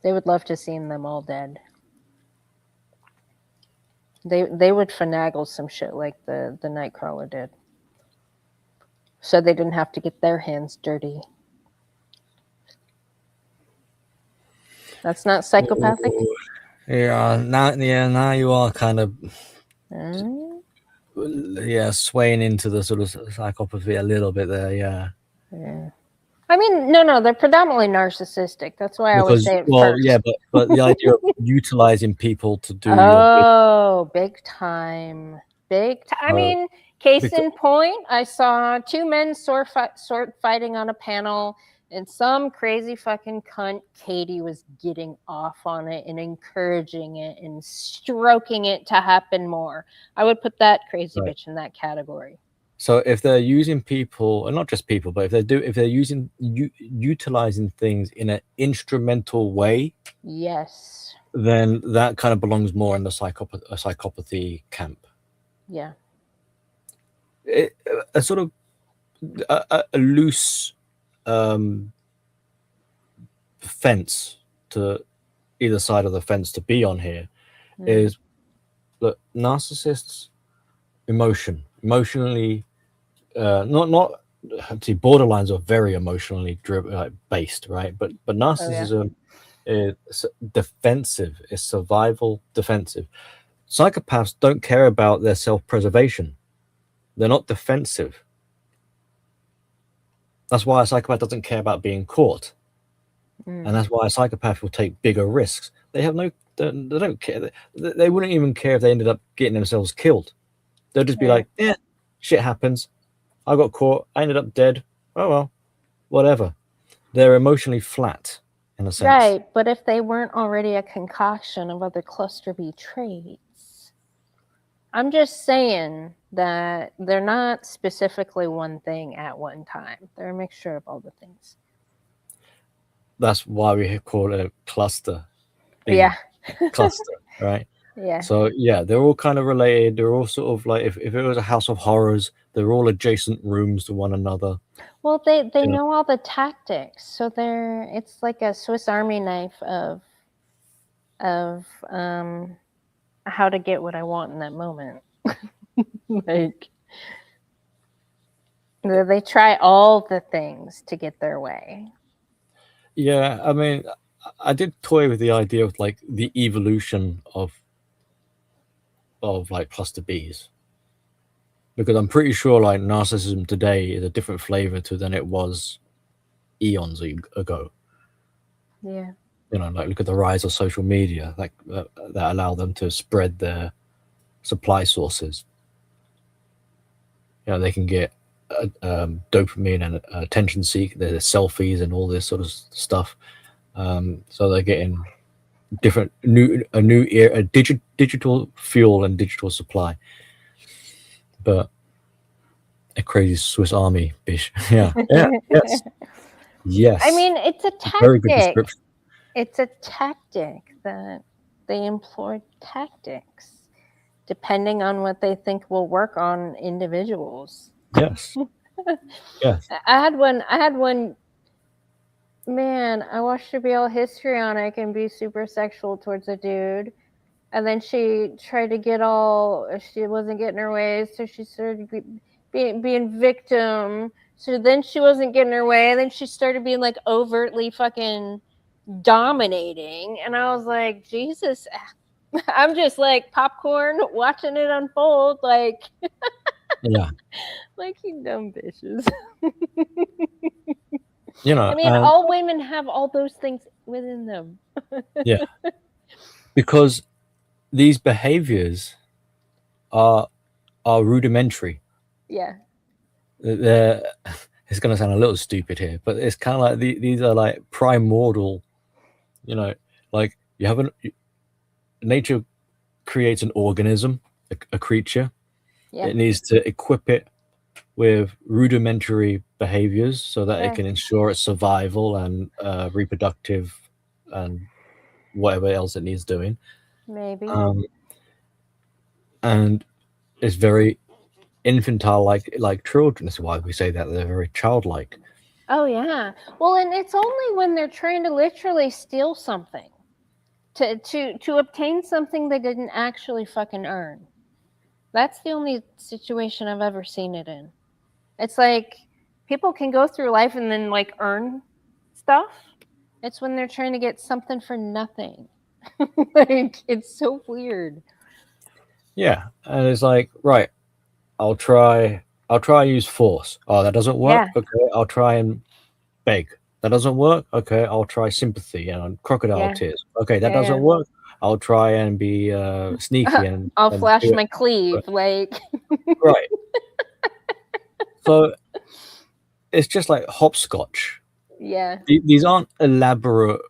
They would love to see them all dead. They would finagle some shit like the Nightcrawler did, so they didn't have to get their hands dirty. That's not psychopathic. Ooh, now you are kind of swaying into the sort of psychopathy a little bit there. Yeah. I mean, no, they're predominantly narcissistic. That's why I would say it first. Yeah, but the idea of utilizing people to do big time. I mean, case in point, I saw two men sword fighting on a panel, and some crazy fucking cunt, Katie, was getting off on it and encouraging it and stroking it to happen more. I would put that crazy bitch in that category. So if they're using people, and not just people, but if they're utilizing things in an instrumental way, yes, then that kind of belongs more in the psychopathy camp. Yeah, a sort of a loose fence to either side of the fence to be on here is, look, narcissists emotionally not see, borderlines are very emotionally based, right? But narcissism is defensive, is survival defensive. Psychopaths don't care about their self-preservation. They're not defensive. That's why a psychopath doesn't care about being caught. And that's why a psychopath will take bigger risks. They don't care. They wouldn't even care if they ended up getting themselves killed. They'll just be like, yeah, shit happens. I got caught. I ended up dead. Oh, well, whatever. They're emotionally flat in a sense. Right, but if they weren't already a concoction of other cluster B traits, I'm just saying that they're not specifically one thing at one time. They're a mixture of all the things. That's why we call it a cluster. Yeah. Cluster, right? Yeah. So yeah, they're all kind of related. They're all sort of like, if it was a house of horrors, they're all adjacent rooms to one another. Well, they know all the tactics, so it's like a Swiss Army knife of how to get what I want in that moment. Like they try all the things to get their way. Yeah, I mean, I did toy with the idea of like the evolution of like cluster Bs, because I'm pretty sure like narcissism today is a different flavor than it was eons ago. Yeah. You know, like look at the rise of social media, like that allow them to spread their supply sources. You know, they can get dopamine and attention seek, their selfies and all this sort of stuff. So they're getting different digital fuel and digital supply. But a crazy Swiss Army bish. Yeah. Yes. I mean, it's a Very good tactic. description. It's a tactic that they employ tactics depending on what they think will work on individuals. Yes. Yes. I had one. Man, I watched her be all histrionic and be super sexual towards a dude. And then she tried to get she wasn't getting her way, so she started being victim. So then she wasn't getting her way, and then she started being like overtly fucking dominating. And I was like, Jesus, I'm just like popcorn watching it unfold, like, Yeah. like you dumb bitches. You know, I mean, all women have all those things within them. Yeah. Because these behaviors are rudimentary. Yeah. It's going to sound a little stupid here, but it's kind of like these are like primordial, you know, like you have nature creates an organism, a creature. Yeah. It needs to equip it with rudimentary behaviors so that Yeah. it can ensure its survival and reproductive and whatever else it needs doing. Maybe. And it's very infantile, like children. That's why we say that they're very childlike. Oh yeah. Well, and it's only when they're trying to literally steal something to obtain something they didn't actually fucking earn. That's the only situation I've ever seen it in. It's like people can go through life and then like earn stuff. It's when they're trying to get something for nothing. Like, it's so weird. Yeah, and it's like, right, I'll try and use force. Oh, that doesn't work. Yeah. Okay, I'll try and beg. That doesn't work. Okay, I'll try sympathy and crocodile tears. Okay, that doesn't work. I'll try and be sneaky and I'll and flash do it. my cleave, like. Right. So it's just like hopscotch. Yeah. These aren't elaborate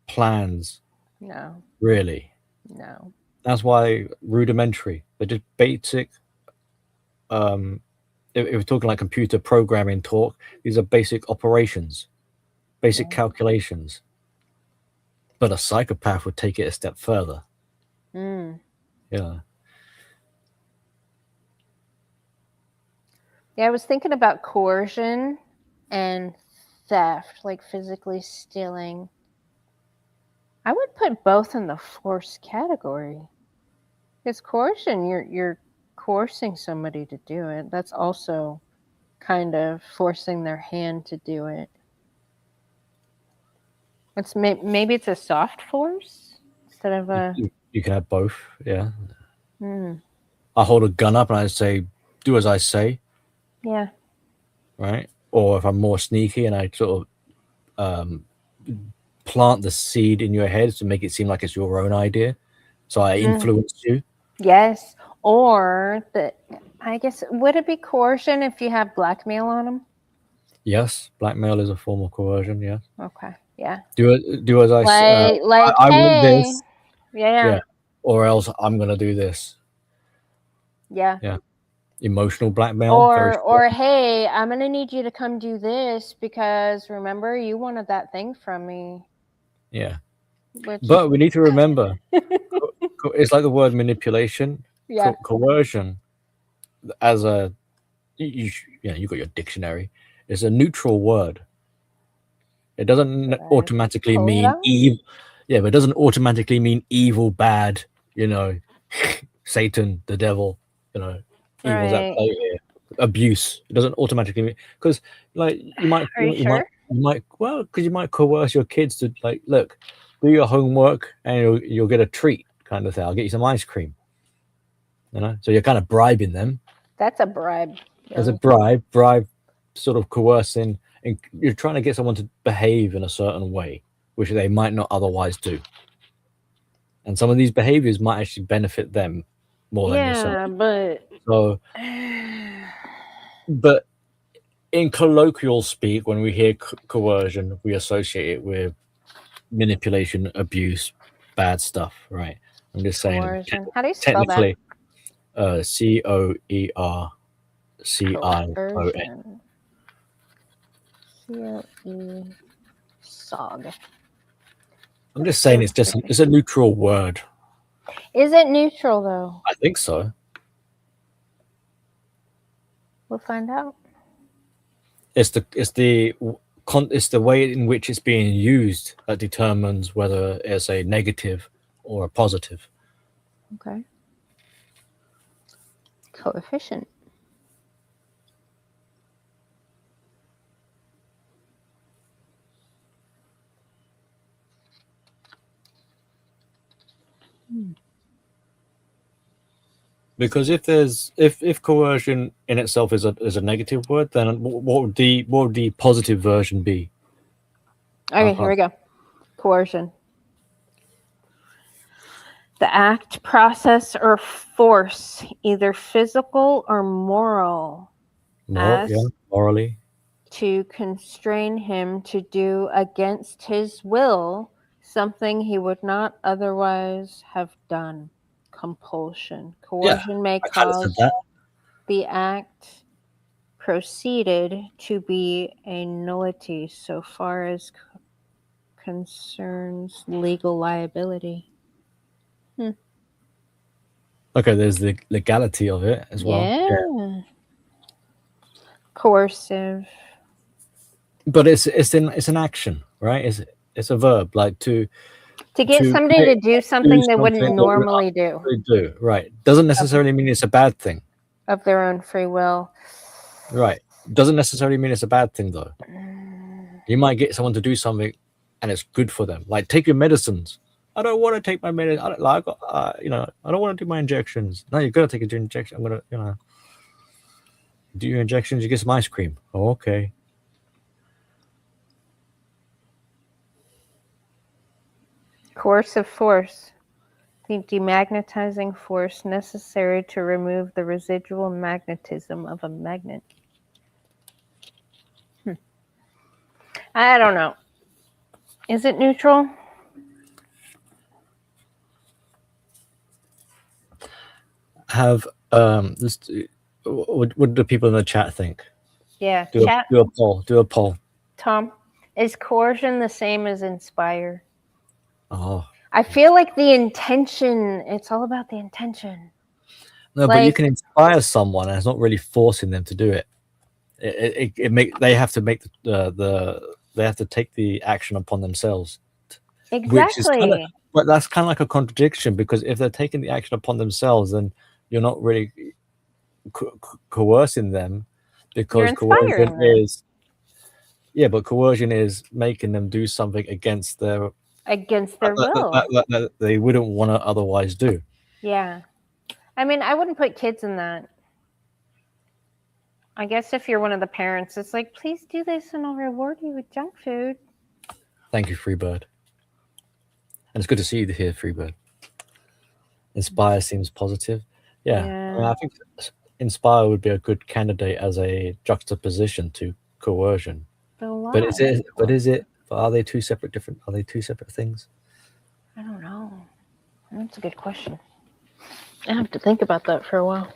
plans, No. really. No. That's why rudimentary. They're just basic. If we're talking like computer programming talk, these are basic operations, basic calculations. But a psychopath would take it a step further. Mm. Yeah. Yeah, I was thinking about coercion and theft, like physically stealing. I would put both in the force category. Because coercion, you're coercing somebody to do it. That's also kind of forcing their hand to do it. It's maybe it's a soft force instead of a. You can have both. Yeah. Mm, I hold a gun up and I say, "Do as I say." yeah. Right. Or if I'm more sneaky and I sort of plant the seed in your head to make it seem like it's your own idea, so I influence you. Yes. Or I guess would it be coercion if you have blackmail on them? Yes, blackmail is a form of coercion. Yeah. Okay. Yeah. Do as I say. Like I hey. want this. Yeah. Or else I'm gonna do this. Yeah. Yeah. Emotional blackmail. Or hey, I'm gonna need you to come do this because remember you wanted that thing from me. Yeah. Which, But we need to remember, it's like the word manipulation, yeah. coercion. As a, you got your dictionary. It's a neutral word. It doesn't automatically mean evil. Yeah, but it doesn't automatically mean evil, bad. You know, Satan, the devil. You know, evil's at play here. Abuse. It doesn't automatically mean because, like, you might. Are you sure? Because you might coerce your kids to like, look, do your homework and you'll get a treat kind of thing. I'll get you some ice cream. You know, so you're kind of bribing them. That's a bribe. As a bribe, sort of coercing, and you're trying to get someone to behave in a certain way. which they might not otherwise do. And some of these behaviors might actually benefit them more than yourself. Yeah, but So, but in colloquial speak, when we hear coercion, we associate it with manipulation, abuse, bad stuff, right? I'm just saying, coercion. How do you spell that? technically, COERCION. Coercion. COE SOG. I'm just saying it's a neutral word. Is it neutral though? I think so. We'll find out. It's the way in which it's being used that determines whether it's a negative or a positive. Okay. Coefficient. Because if coercion in itself is a negative word, then what would the positive version be? Okay, here we go. Coercion. The act, process, or force, either physical or moral, Morally, to constrain him to do against his will something he would not otherwise have done. Compulsion. Coercion may cause the act proceeded to be a nullity so far as concerns legal liability. Okay, there's the legality of it as well. Yeah. Coercive. But it's an action, right? It's a verb, like to get somebody to do something they wouldn't normally do. Right. Doesn't necessarily mean it's a bad thing. Of their own free will. Right. Doesn't necessarily mean it's a bad thing though. You might get someone to do something and it's good for them. Like take your medicines. I don't want to take my medicine. I don't want to do my injections. No, you're gonna take your injection. I'm gonna, do your injections. You get some ice cream. Oh, okay. Coercive force. The demagnetizing force necessary to remove the residual magnetism of a magnet. I don't know. Is it neutral? Have what do people in the chat think? Yeah. Do a poll. Tom, is coercion the same as inspire? Oh. I feel like the intention, it's all about the intention. No, but you can inspire someone and it's not really forcing them to do it. They have to make they have to take the action upon themselves. Exactly. But that's kind of like a contradiction, because if they're taking the action upon themselves, then you're not really coercing them, because coercion is but coercion is making them do something against their will that they wouldn't want to otherwise do. Yeah. I mean, I wouldn't put kids in that. I guess if you're one of the parents, it's like, please do this and I'll reward you with junk food. Thank you, Freebird. And it's good to see you here, Freebird. Inspire seems positive. Yeah. I mean, I think inspire would be a good candidate as a juxtaposition to coercion. But are they two separate things? I don't know. That's a good question. I have to think about that for a while.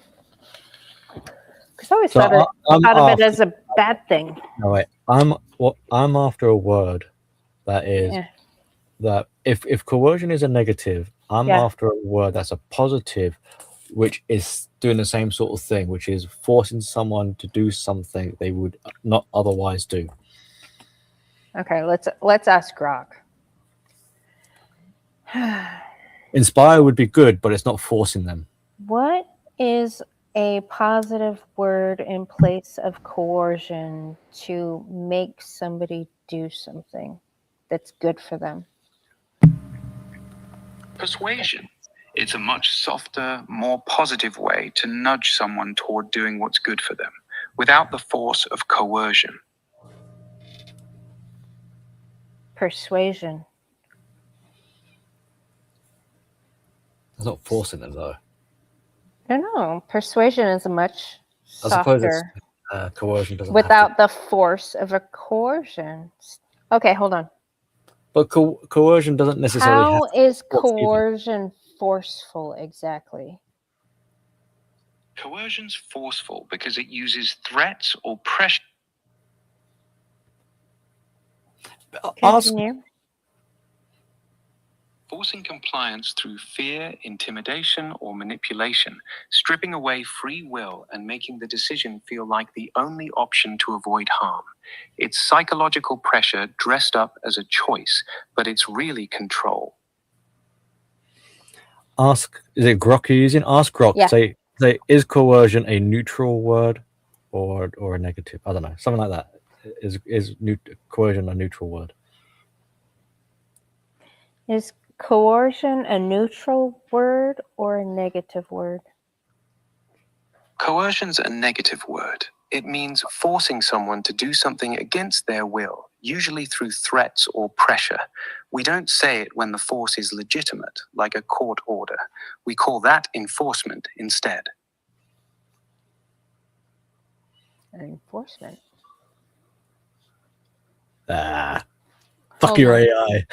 Because I always thought of it as a bad thing. No, wait. I'm after a word that is that if coercion is a negative, I'm after a word that's a positive, which is doing the same sort of thing, which is forcing someone to do something they would not otherwise do. Okay, let's ask Grok. Inspire would be good, but it's not forcing them. What is a positive word in place of coercion to make somebody do something that's good for them? Persuasion. It's a much softer, more positive way to nudge someone toward doing what's good for them, without the force of coercion. Persuasion. That's not forcing them though. I don't know. Persuasion is a much I suppose it's softer coercion doesn't have without the force of a coercion. Okay, hold on. But coercion doesn't necessarily How have is force either. coercion forceful exactly? Coercion's forceful because it uses threats or pressure. Ask, Continue. Forcing compliance through fear, intimidation, or manipulation, stripping away free will and making the decision feel like the only option to avoid harm. It's psychological pressure dressed up as a choice, but it's really control. ask, is it Grok you're using? Ask Grok. Yeah. Say, is coercion a neutral word or a negative? I don't know, something like that. Is coercion a neutral word? Is coercion a neutral word or a negative word? Coercion's a negative word. It means forcing someone to do something against their will, usually through threats or pressure. We don't say it when the force is legitimate, like a court order. We call that enforcement instead. Enforcement. Fuck Hold your on. AI.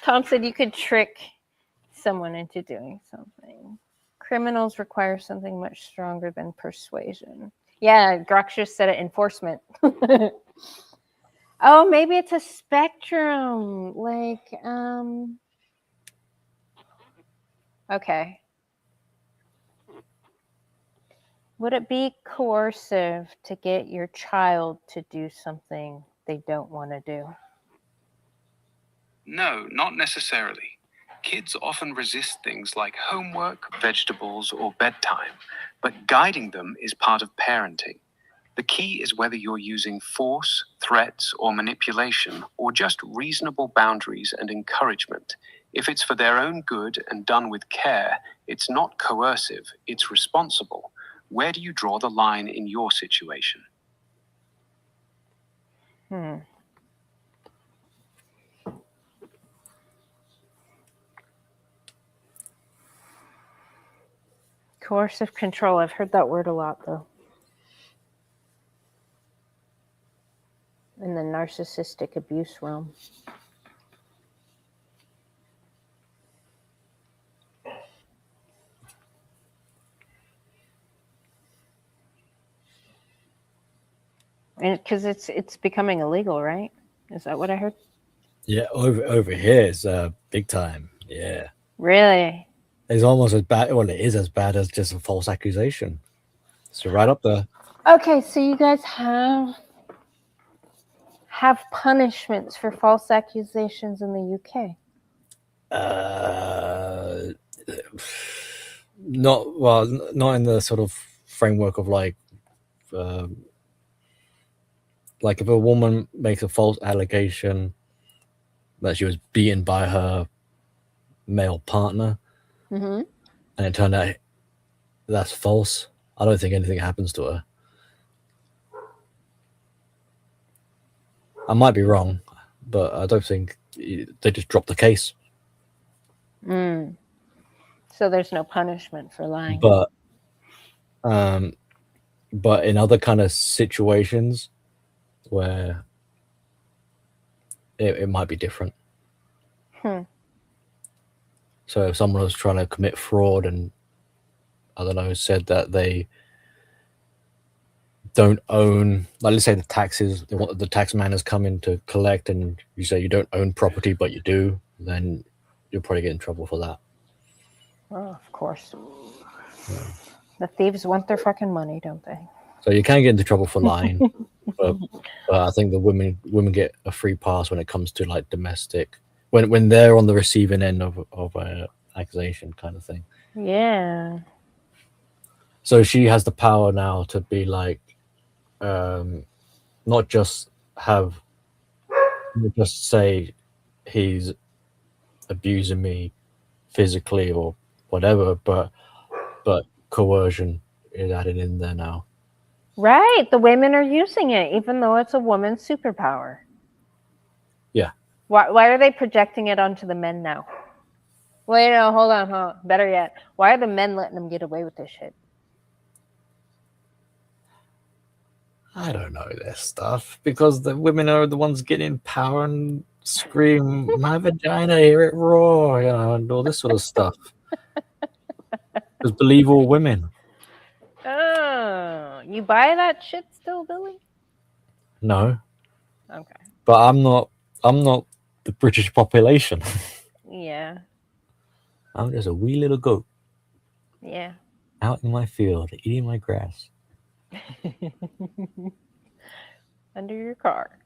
Tom said you could trick someone into doing something. Criminals require something much stronger than persuasion. Yeah, Grok just said it, enforcement. Oh, maybe it's a spectrum. Like, okay. Would it be coercive to get your child to do something they don't want to do? No, not necessarily. Kids often resist things like homework, vegetables, or bedtime, but guiding them is part of parenting. The key is whether you're using force, threats, or manipulation, or just reasonable boundaries and encouragement. If it's for their own good and done with care, it's not coercive, it's responsible. Where do you draw the line in your situation? Coercive control. I've heard that word a lot, though. In the narcissistic abuse realm. And because it's becoming illegal, right? Is that what I heard? Yeah, over here it's big time. Yeah, Really? it's almost as bad. Well, it is as bad as just a false accusation. So right up there. Okay, so you guys have punishments for false accusations in the UK. Not in the sort of framework of like if a woman makes a false allegation that she was beaten by her male partner, Mm-hmm. and it turned out that's false, I don't think anything happens to her. I might be wrong, but I don't think they just drop the case. So there's no punishment for lying. But in other kind of situations where it might be different. So if someone was trying to commit fraud and, I don't know, said that they don't own, like let's say the taxes, the tax man has come in to collect, and you say you don't own property but you do, then you'll probably get in trouble for that. Oh, of course. Yeah. The thieves want their fucking money, don't they? So you can get into trouble for lying, but I think the women get a free pass when it comes to like domestic, when they're on the receiving end of a accusation kind of thing. Yeah. So she has the power now to be like, not just say he's abusing me physically or whatever, but coercion is added in there now. Right. The women are using it, even though it's a woman's superpower. Yeah. Why are they projecting it onto the men now? Wait, no, hold on. Better yet, why are the men letting them get away with this shit? I don't know this stuff because the women are the ones getting power and scream, "My vagina, hear it roar," and all this sort of stuff. Because believe all women. Oh, you buy that shit still, Billy? No. Okay. But I'm not the British population. Yeah. I'm just a wee little goat. Yeah. Out in my field, eating my grass. Under your car.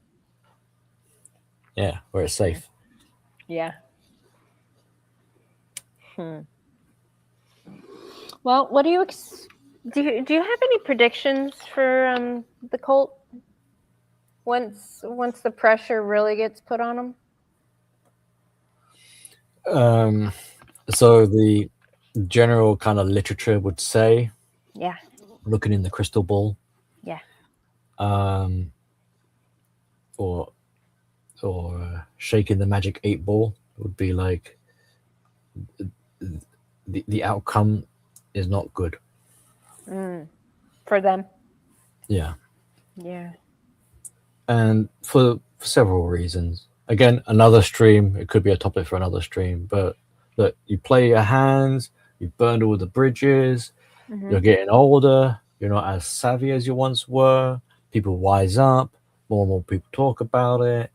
Yeah, where it's safe. Yeah. Well, what do you do you have any predictions for the cult once the pressure really gets put on them? So the general kind of literature would say, yeah, looking in the crystal ball, yeah, or shaking the magic 8 ball would be like the outcome is not good for them. Yeah. Yeah. And for several reasons. Again, another stream, it could be a topic for another stream, but look, you play your hands, you've burned all the bridges, you're getting older, you're not as savvy as you once were, people wise up, more and more people talk about it,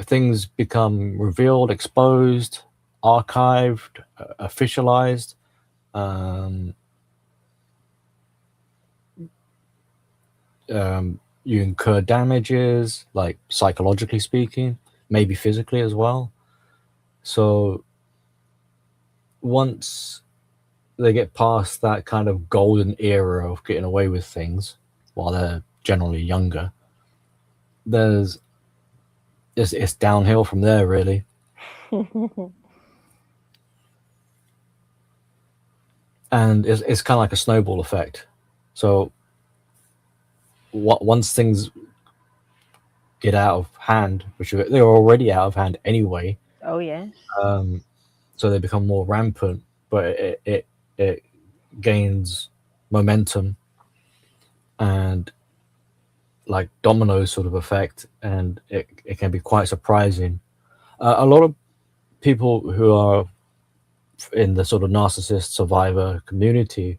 things become revealed, exposed, archived, officialized. You incur damages, like psychologically speaking, maybe physically as well. So once they get past that kind of golden era of getting away with things while they're generally younger, it's downhill from there, really. And it's kind of like a snowball effect. So once things get out of hand, which they're already out of hand anyway. Oh yes. So they become more rampant, but it gains momentum and like domino sort of effect, and it can be quite surprising. A lot of people who are in the sort of narcissist survivor community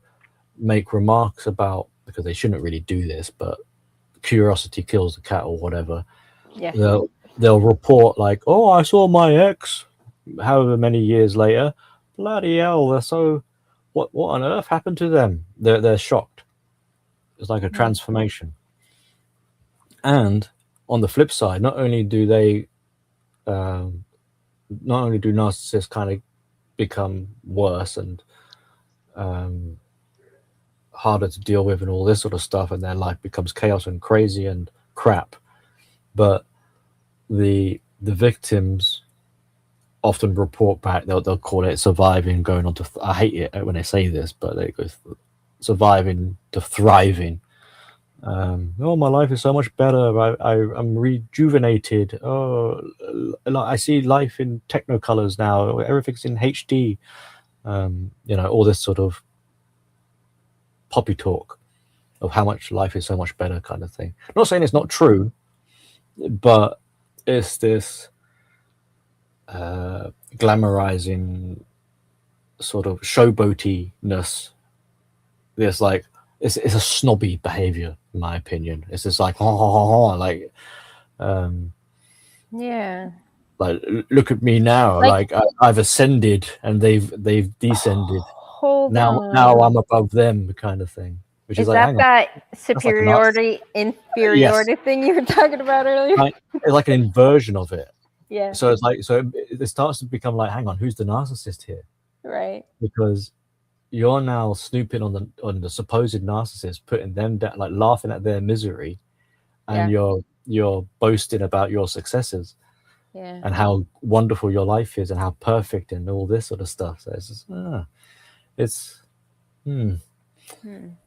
make remarks about, because they shouldn't really do this, but curiosity kills the cat or whatever. Yeah. They'll report like, "Oh, I saw my ex however many years later. Bloody hell, they're so what on earth happened to them?" They're shocked. It's like a transformation. And on the flip side, not only do narcissists kind of become worse and harder to deal with and all this sort of stuff, and their life becomes chaos and crazy and crap, but the victims often report back, they'll call it surviving, going on to I hate it when they say this, but they go surviving to thriving. Oh, my life is so much better, I'm rejuvenated, I see life in technicolors now, everything's in HD, all this sort of poppy talk of how much life is so much better kind of thing. I'm not saying it's not true, but it's this glamorizing sort of showboatiness. There's like it's a snobby behavior, in my opinion. It's just like like yeah, like look at me now, like I've ascended and they've descended. Now I'm above them kind of thing. Which is like, that superiority, inferiority thing you were talking about earlier? It's like an inversion of it. Yeah. So it's like, it starts to become like, hang on, who's the narcissist here? Right. Because you're now snooping on the supposed narcissist, putting them down, like laughing at their misery, and you're boasting about your successes, and how wonderful your life is and how perfect and all this sort of stuff. So it's just,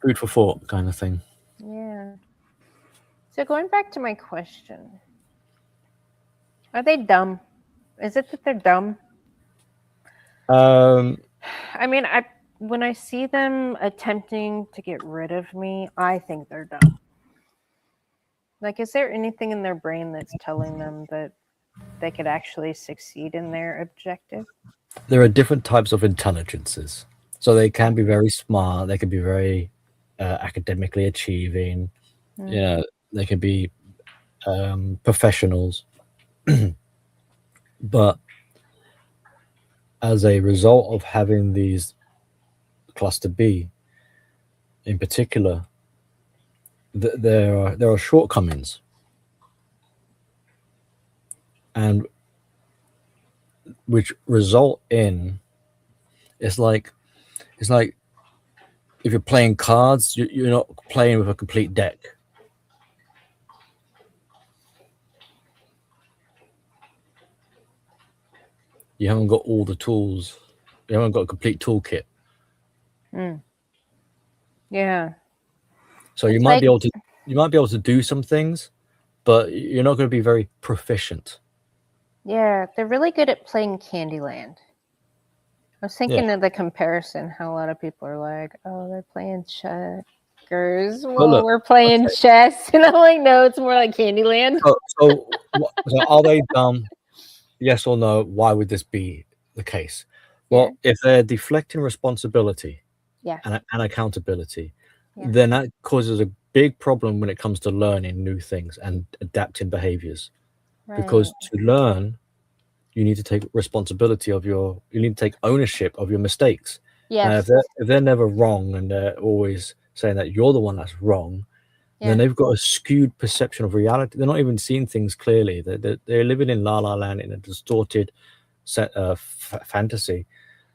food for thought kind of thing. Yeah. So going back to my question, are they dumb? Is it that they're dumb? I mean, when I see them attempting to get rid of me, I think they're dumb. Like, is there anything in their brain that's telling them that they could actually succeed in their objective? There are different types of intelligences. So they can be very smart. They can be very academically achieving. Mm. You know, they can be professionals. But as a result of having these cluster B in particular, there are shortcomings, and which result in it's like if you're playing cards, you're not playing with a complete deck. You haven't got all the tools. You haven't got a complete toolkit. Mm. Yeah. So you might be able to do some things, but you're not going to be very proficient. Yeah, they're really good at playing Candyland. I was thinking of the comparison, how a lot of people are like, oh, they're playing checkers while look, we're playing chess. And I'm like, no, it's more like Candyland. So are they dumb? Yes or no? Why would this be the case? Well, if they're deflecting responsibility and accountability, then that causes a big problem when it comes to learning new things and adapting behaviors. Right. Because to learn, you need to take responsibility you need to take ownership of your mistakes. Yes. Now, if they're never wrong and they're always saying that you're the one that's wrong, then they've got a skewed perception of reality. They're not even seeing things clearly. They're living in la la land in a distorted fantasy,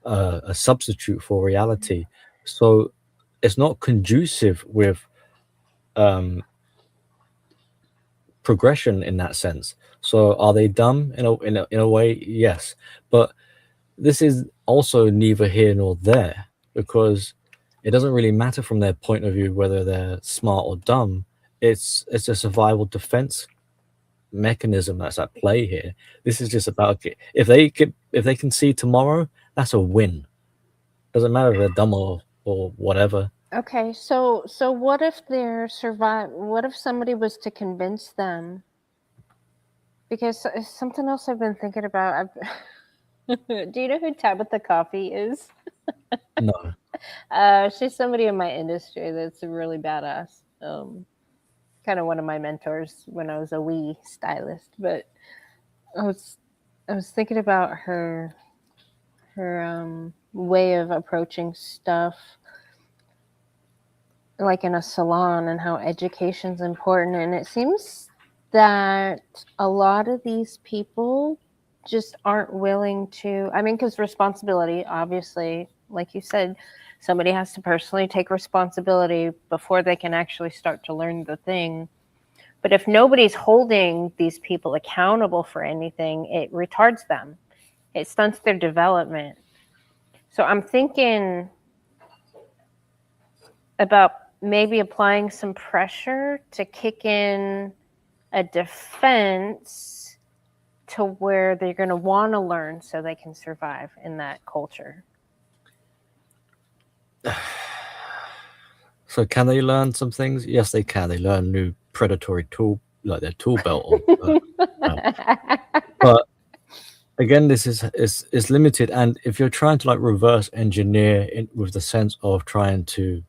a substitute for reality. So it's not conducive with progression in that sense. So are they dumb in a way? Yes, but this is also neither here nor there, because it doesn't really matter from their point of view whether they're smart or dumb. It's a survival defense mechanism that's at play here. This is just about if they can see tomorrow, that's a win. Doesn't matter if they're dumb or whatever. Okay, so what if what if somebody was to convince them? Because something else I've been thinking about. Do you know who Tabitha Coffee is? No. She's somebody in my industry that's really badass. Kind of one of my mentors when I was a wee stylist. But I was thinking about her way of approaching stuff, like in a salon, and how education's important. And it seems that a lot of these people just aren't willing to, I mean, because responsibility, obviously, like you said, somebody has to personally take responsibility before they can actually start to learn the thing. But if nobody's holding these people accountable for anything, it retards them. It stunts their development. So I'm thinking about maybe applying some pressure to kick in a defense to where they're going to want to learn so they can survive in that culture. So can they learn some things? Yes, they can. They learn new predatory tool, like their tool belt. But again, this is limited. And if you're trying to like reverse engineer with the sense of trying to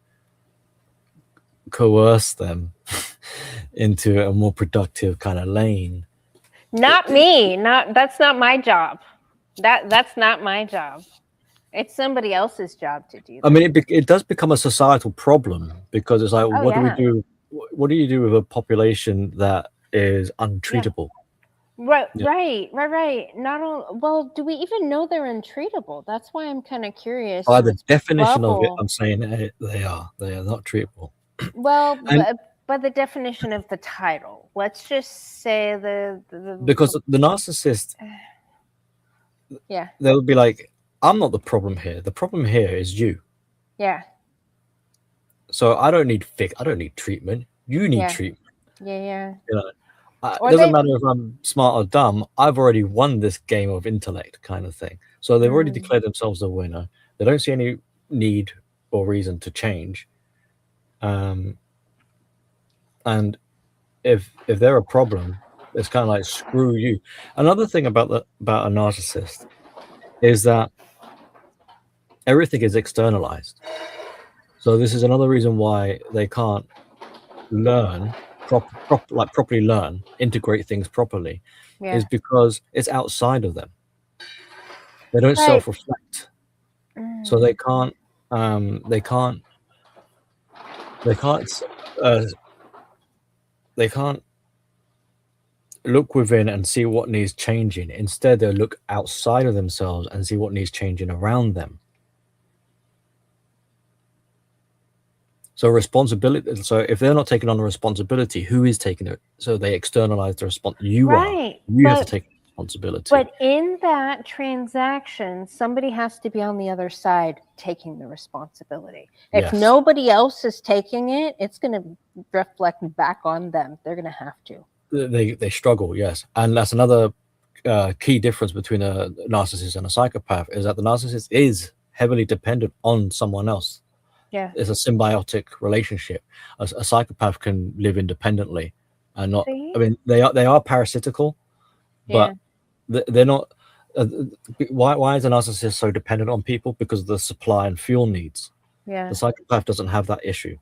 coerce them into a more productive kind of lane. Not me. That's not my job. That's not my job. It's somebody else's job to do that. I mean, it does become a societal problem, because it's like, what do we do? What do you do with a population that is untreatable? Right. Not all, well, do we even know they're untreatable? That's why I'm kind of curious. By the definition of it, I'm saying they are not treatable. Well, by the definition of the title, let's just say because the narcissist, they'll be like, I'm not the problem here. The problem here is you. Yeah. So I don't need I don't need treatment. You need Yeah. treatment. Yeah. You know, Or it doesn't they- matter if I'm smart or dumb. I've already won this game of intellect, kind of thing. So they've already declared themselves the winner. They don't see any need or reason to change. And if they're a problem, it's kind of like screw you. Another thing about a narcissist is that everything is externalized. So this is another reason why they can't learn properly learn, integrate things properly, Yeah. is because it's outside of them. They don't Right. self-reflect, so they can't look within and see what needs changing. Instead, they'll look outside of themselves and see what needs changing around them. So responsibility. So if they're not taking on the responsibility, who is taking it? So they externalize the response. You Right, are. You have to but- take responsibility. But in that transaction, somebody has to be on the other side taking the responsibility. If Yes. nobody else is taking it, it's going to reflect back on them. They're going to have to. They struggle, yes, and that's another key difference between a narcissist and a psychopath, is that the narcissist is heavily dependent on someone else. Yeah. It's a symbiotic relationship. A psychopath can live independently and not. See? I mean, they are parasitical, but they're not. Why is a narcissist so dependent on people? Because of the supply and fuel needs. Yeah. The psychopath doesn't have that issue.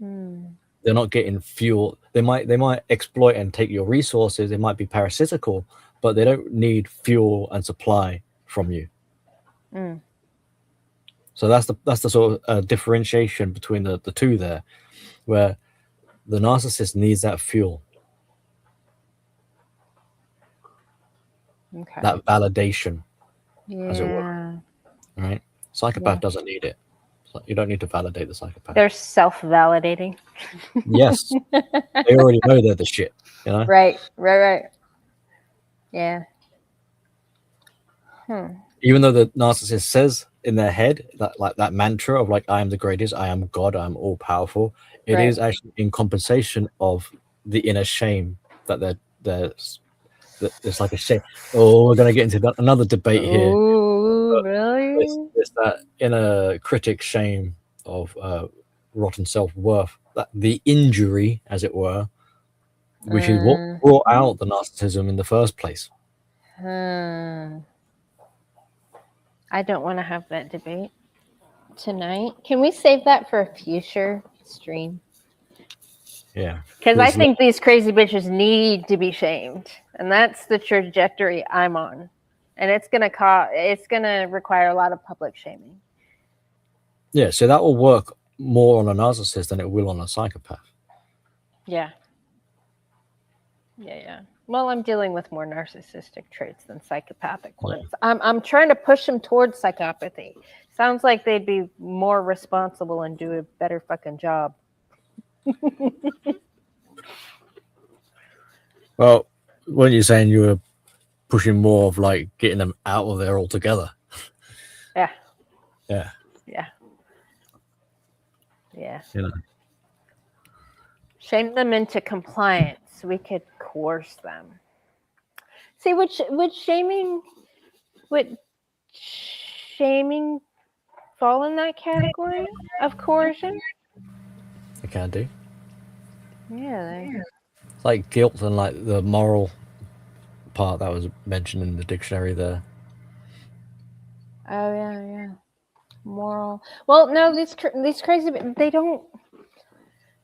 Mm. They're not getting fuel. They might exploit and take your resources. They might be parasitical, but they don't need fuel and supply from you. Mm. So that's the sort of differentiation between the two there, where the narcissist needs that fuel, Okay. that validation, Yeah. as it were. Right? Psychopath doesn't need it. So you don't need to validate the psychopath. They're self-validating. Yes, they already know they're the shit. You know. Right. Yeah. Even though the narcissist says in their head that mantra of like, I am the greatest, I am God, I am all powerful, it Right. is actually in compensation of the inner shame that it's like a shame. Oh, we're gonna get into another debate here. Ooh, really? It's that inner critic shame of rotten self-worth, that the injury, as it were, which is what brought out the narcissism in the first place. I don't want to have that debate tonight. Can we save that for a future stream? Yeah. Because I think these crazy bitches need to be shamed, and that's the trajectory I'm on. And it's gonna require a lot of public shaming. Yeah, so that will work more on a narcissist than it will on a psychopath. Yeah. Well, I'm dealing with more narcissistic traits than psychopathic ones. I'm trying to push them towards psychopathy. Sounds like they'd be more responsible and do a better fucking job. Well, weren't you saying you were pushing more of like getting them out of there altogether? Yeah. You know. Shame them into compliance. We could coerce them. See, would shaming fall in that category of coercion? It can do. Yeah. It's like guilt and like the moral part that was mentioned in the dictionary there. Oh yeah. Moral. Well, no, these crazy. They don't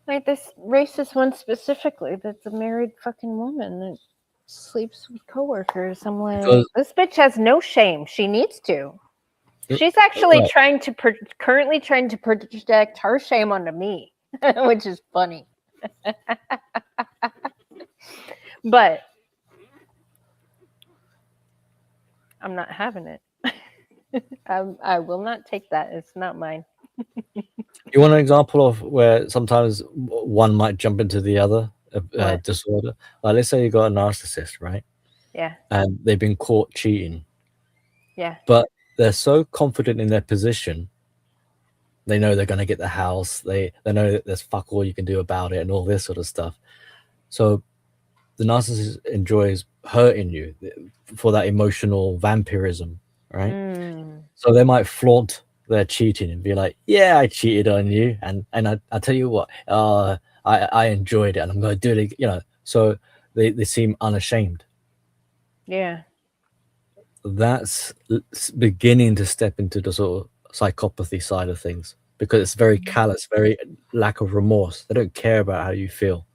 like this racist one specifically. That's a married fucking woman that sleeps with coworkers. I'm like, this bitch has no shame. She needs to. She's actually currently trying to project her shame onto me, which is funny. But I'm not having it. I will not take that. It's not mine. You want an example of where sometimes one might jump into the other disorder? Like, let's say you got a narcissist, right? Yeah. And they've been caught cheating. Yeah. But they're so confident in their position They know they're going to get the house. They know that there's fuck all you can do about it and all this sort of stuff. So the narcissist enjoys hurting you for that emotional vampirism, right? So they might flaunt their cheating and be like, yeah, I cheated on you, and I tell you what, I enjoyed it and I'm going to do it again, you know. So they seem unashamed. Yeah. That's beginning to step into the sort of psychopathy side of things, because it's very callous, very lack of remorse. They don't care about how you feel.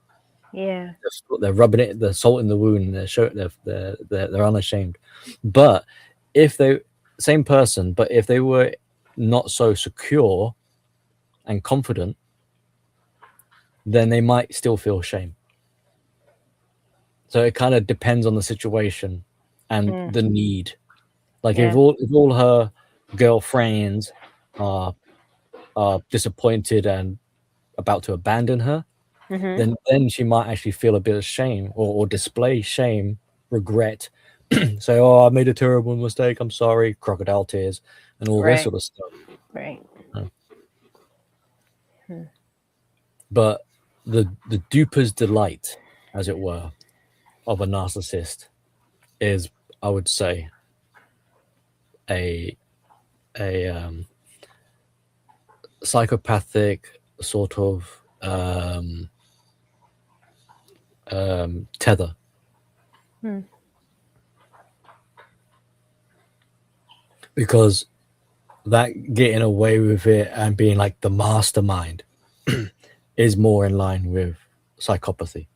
Yeah. They're rubbing it, the salt in the wound. They're unashamed. But if they same person, but if they were not so secure and confident, then they might still feel shame. So it kind of depends on the situation and the need. Like if all her girlfriends are disappointed and about to abandon her, then she might actually feel a bit of shame or display shame, regret, say, oh, I made a terrible mistake, I'm sorry, crocodile tears and all this sort of stuff. Right. But the duper's delight, as it were, of a narcissist is, I would say, a psychopathic sort of tether. Because that getting away with it and being like the mastermind is more in line with psychopathy.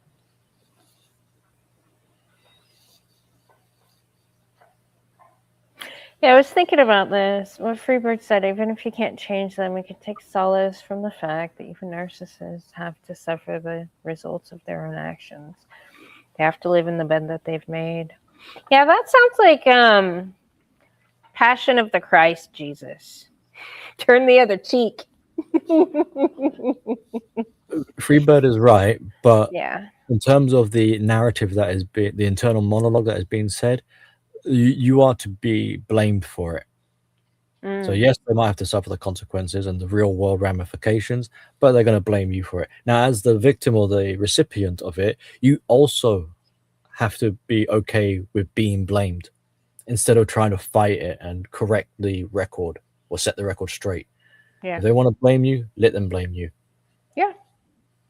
Yeah, I was thinking about this. What Freebird said, even if you can't change them, we can take solace from the fact that even narcissists have to suffer the results of their own actions. They have to live in the bed that they've made. Yeah, that sounds like Passion of the Christ Jesus. Turn the other cheek. Freebird is right, but yeah, in terms of the narrative that is the internal monologue that is being said, you are to be blamed for it. So yes, they might have to suffer the consequences and the real world ramifications, but they're going to blame you for it. Now, as the victim or the recipient of it, you also have to be okay with being blamed instead of trying to fight it and correct the record or set the record straight. Yeah. If they want to blame you, let them blame you. Yeah.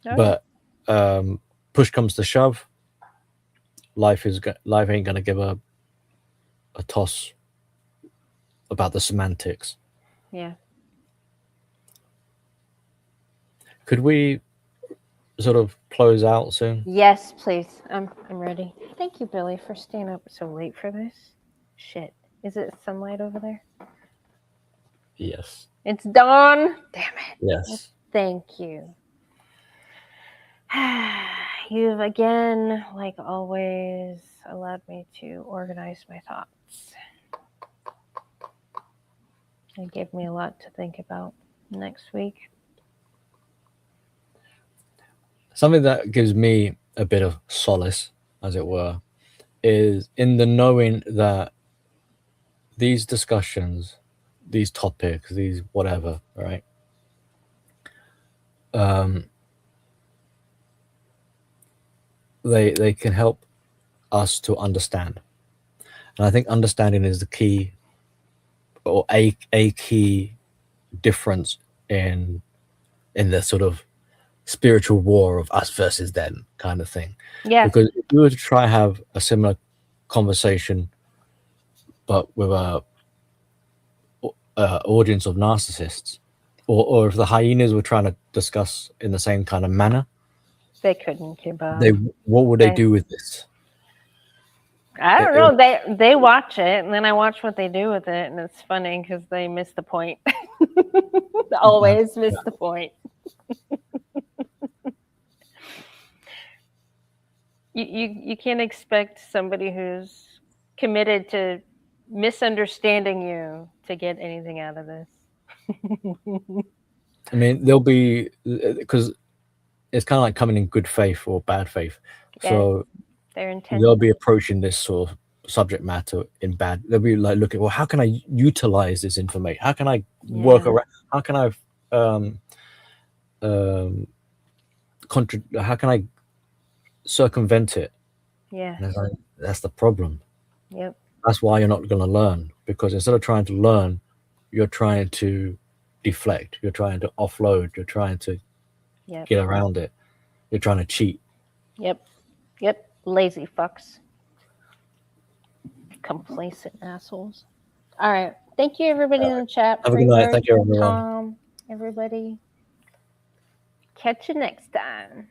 But push comes to shove, life ain't going to give a toss about the semantics. Yeah. Could we sort of close out soon? Yes, please. I'm ready. Thank you, Billy, for staying up so late for this. Shit. Is it sunlight over there? Yes. It's dawn. Damn it. Yes. Thank you. You've again, like always, allowed me to organize my thoughts. It gave me a lot to think about next week. Something that gives me a bit of solace, as it were, is in the knowing that these discussions, these topics, these whatever, right? They can help us to understand. And I think understanding is the key, or a key difference in the sort of spiritual war of us versus them kind of thing. Yeah. Because if you were to try have a similar conversation, but with a audience of narcissists, or if the hyenas were trying to discuss in the same kind of manner, they couldn't keep up. What would they do with this? I don't know. They watch it, and then I watch what they do with it, and it's funny because they miss the point. Always miss the point. You can't expect somebody who's committed to misunderstanding you to get anything out of this. I mean, there'll be, because it's kind of like coming in good faith or bad faith. Yeah, so they'll be approaching this sort of subject matter in bad. They'll be like looking, well, how can I utilize this information? How can I work around? How can I how can I circumvent it? Yeah. And it's like, that's the problem. Yep. That's why you're not going to learn, because instead of trying to learn, you're trying to deflect, you're trying to offload, you're trying to Yep. get around it, you're trying to cheat. Yep. Lazy fucks. Complacent assholes. All right. Thank you, everybody in the chat. Have a good night. Thank you, everyone. Tom, everybody. Catch you next time.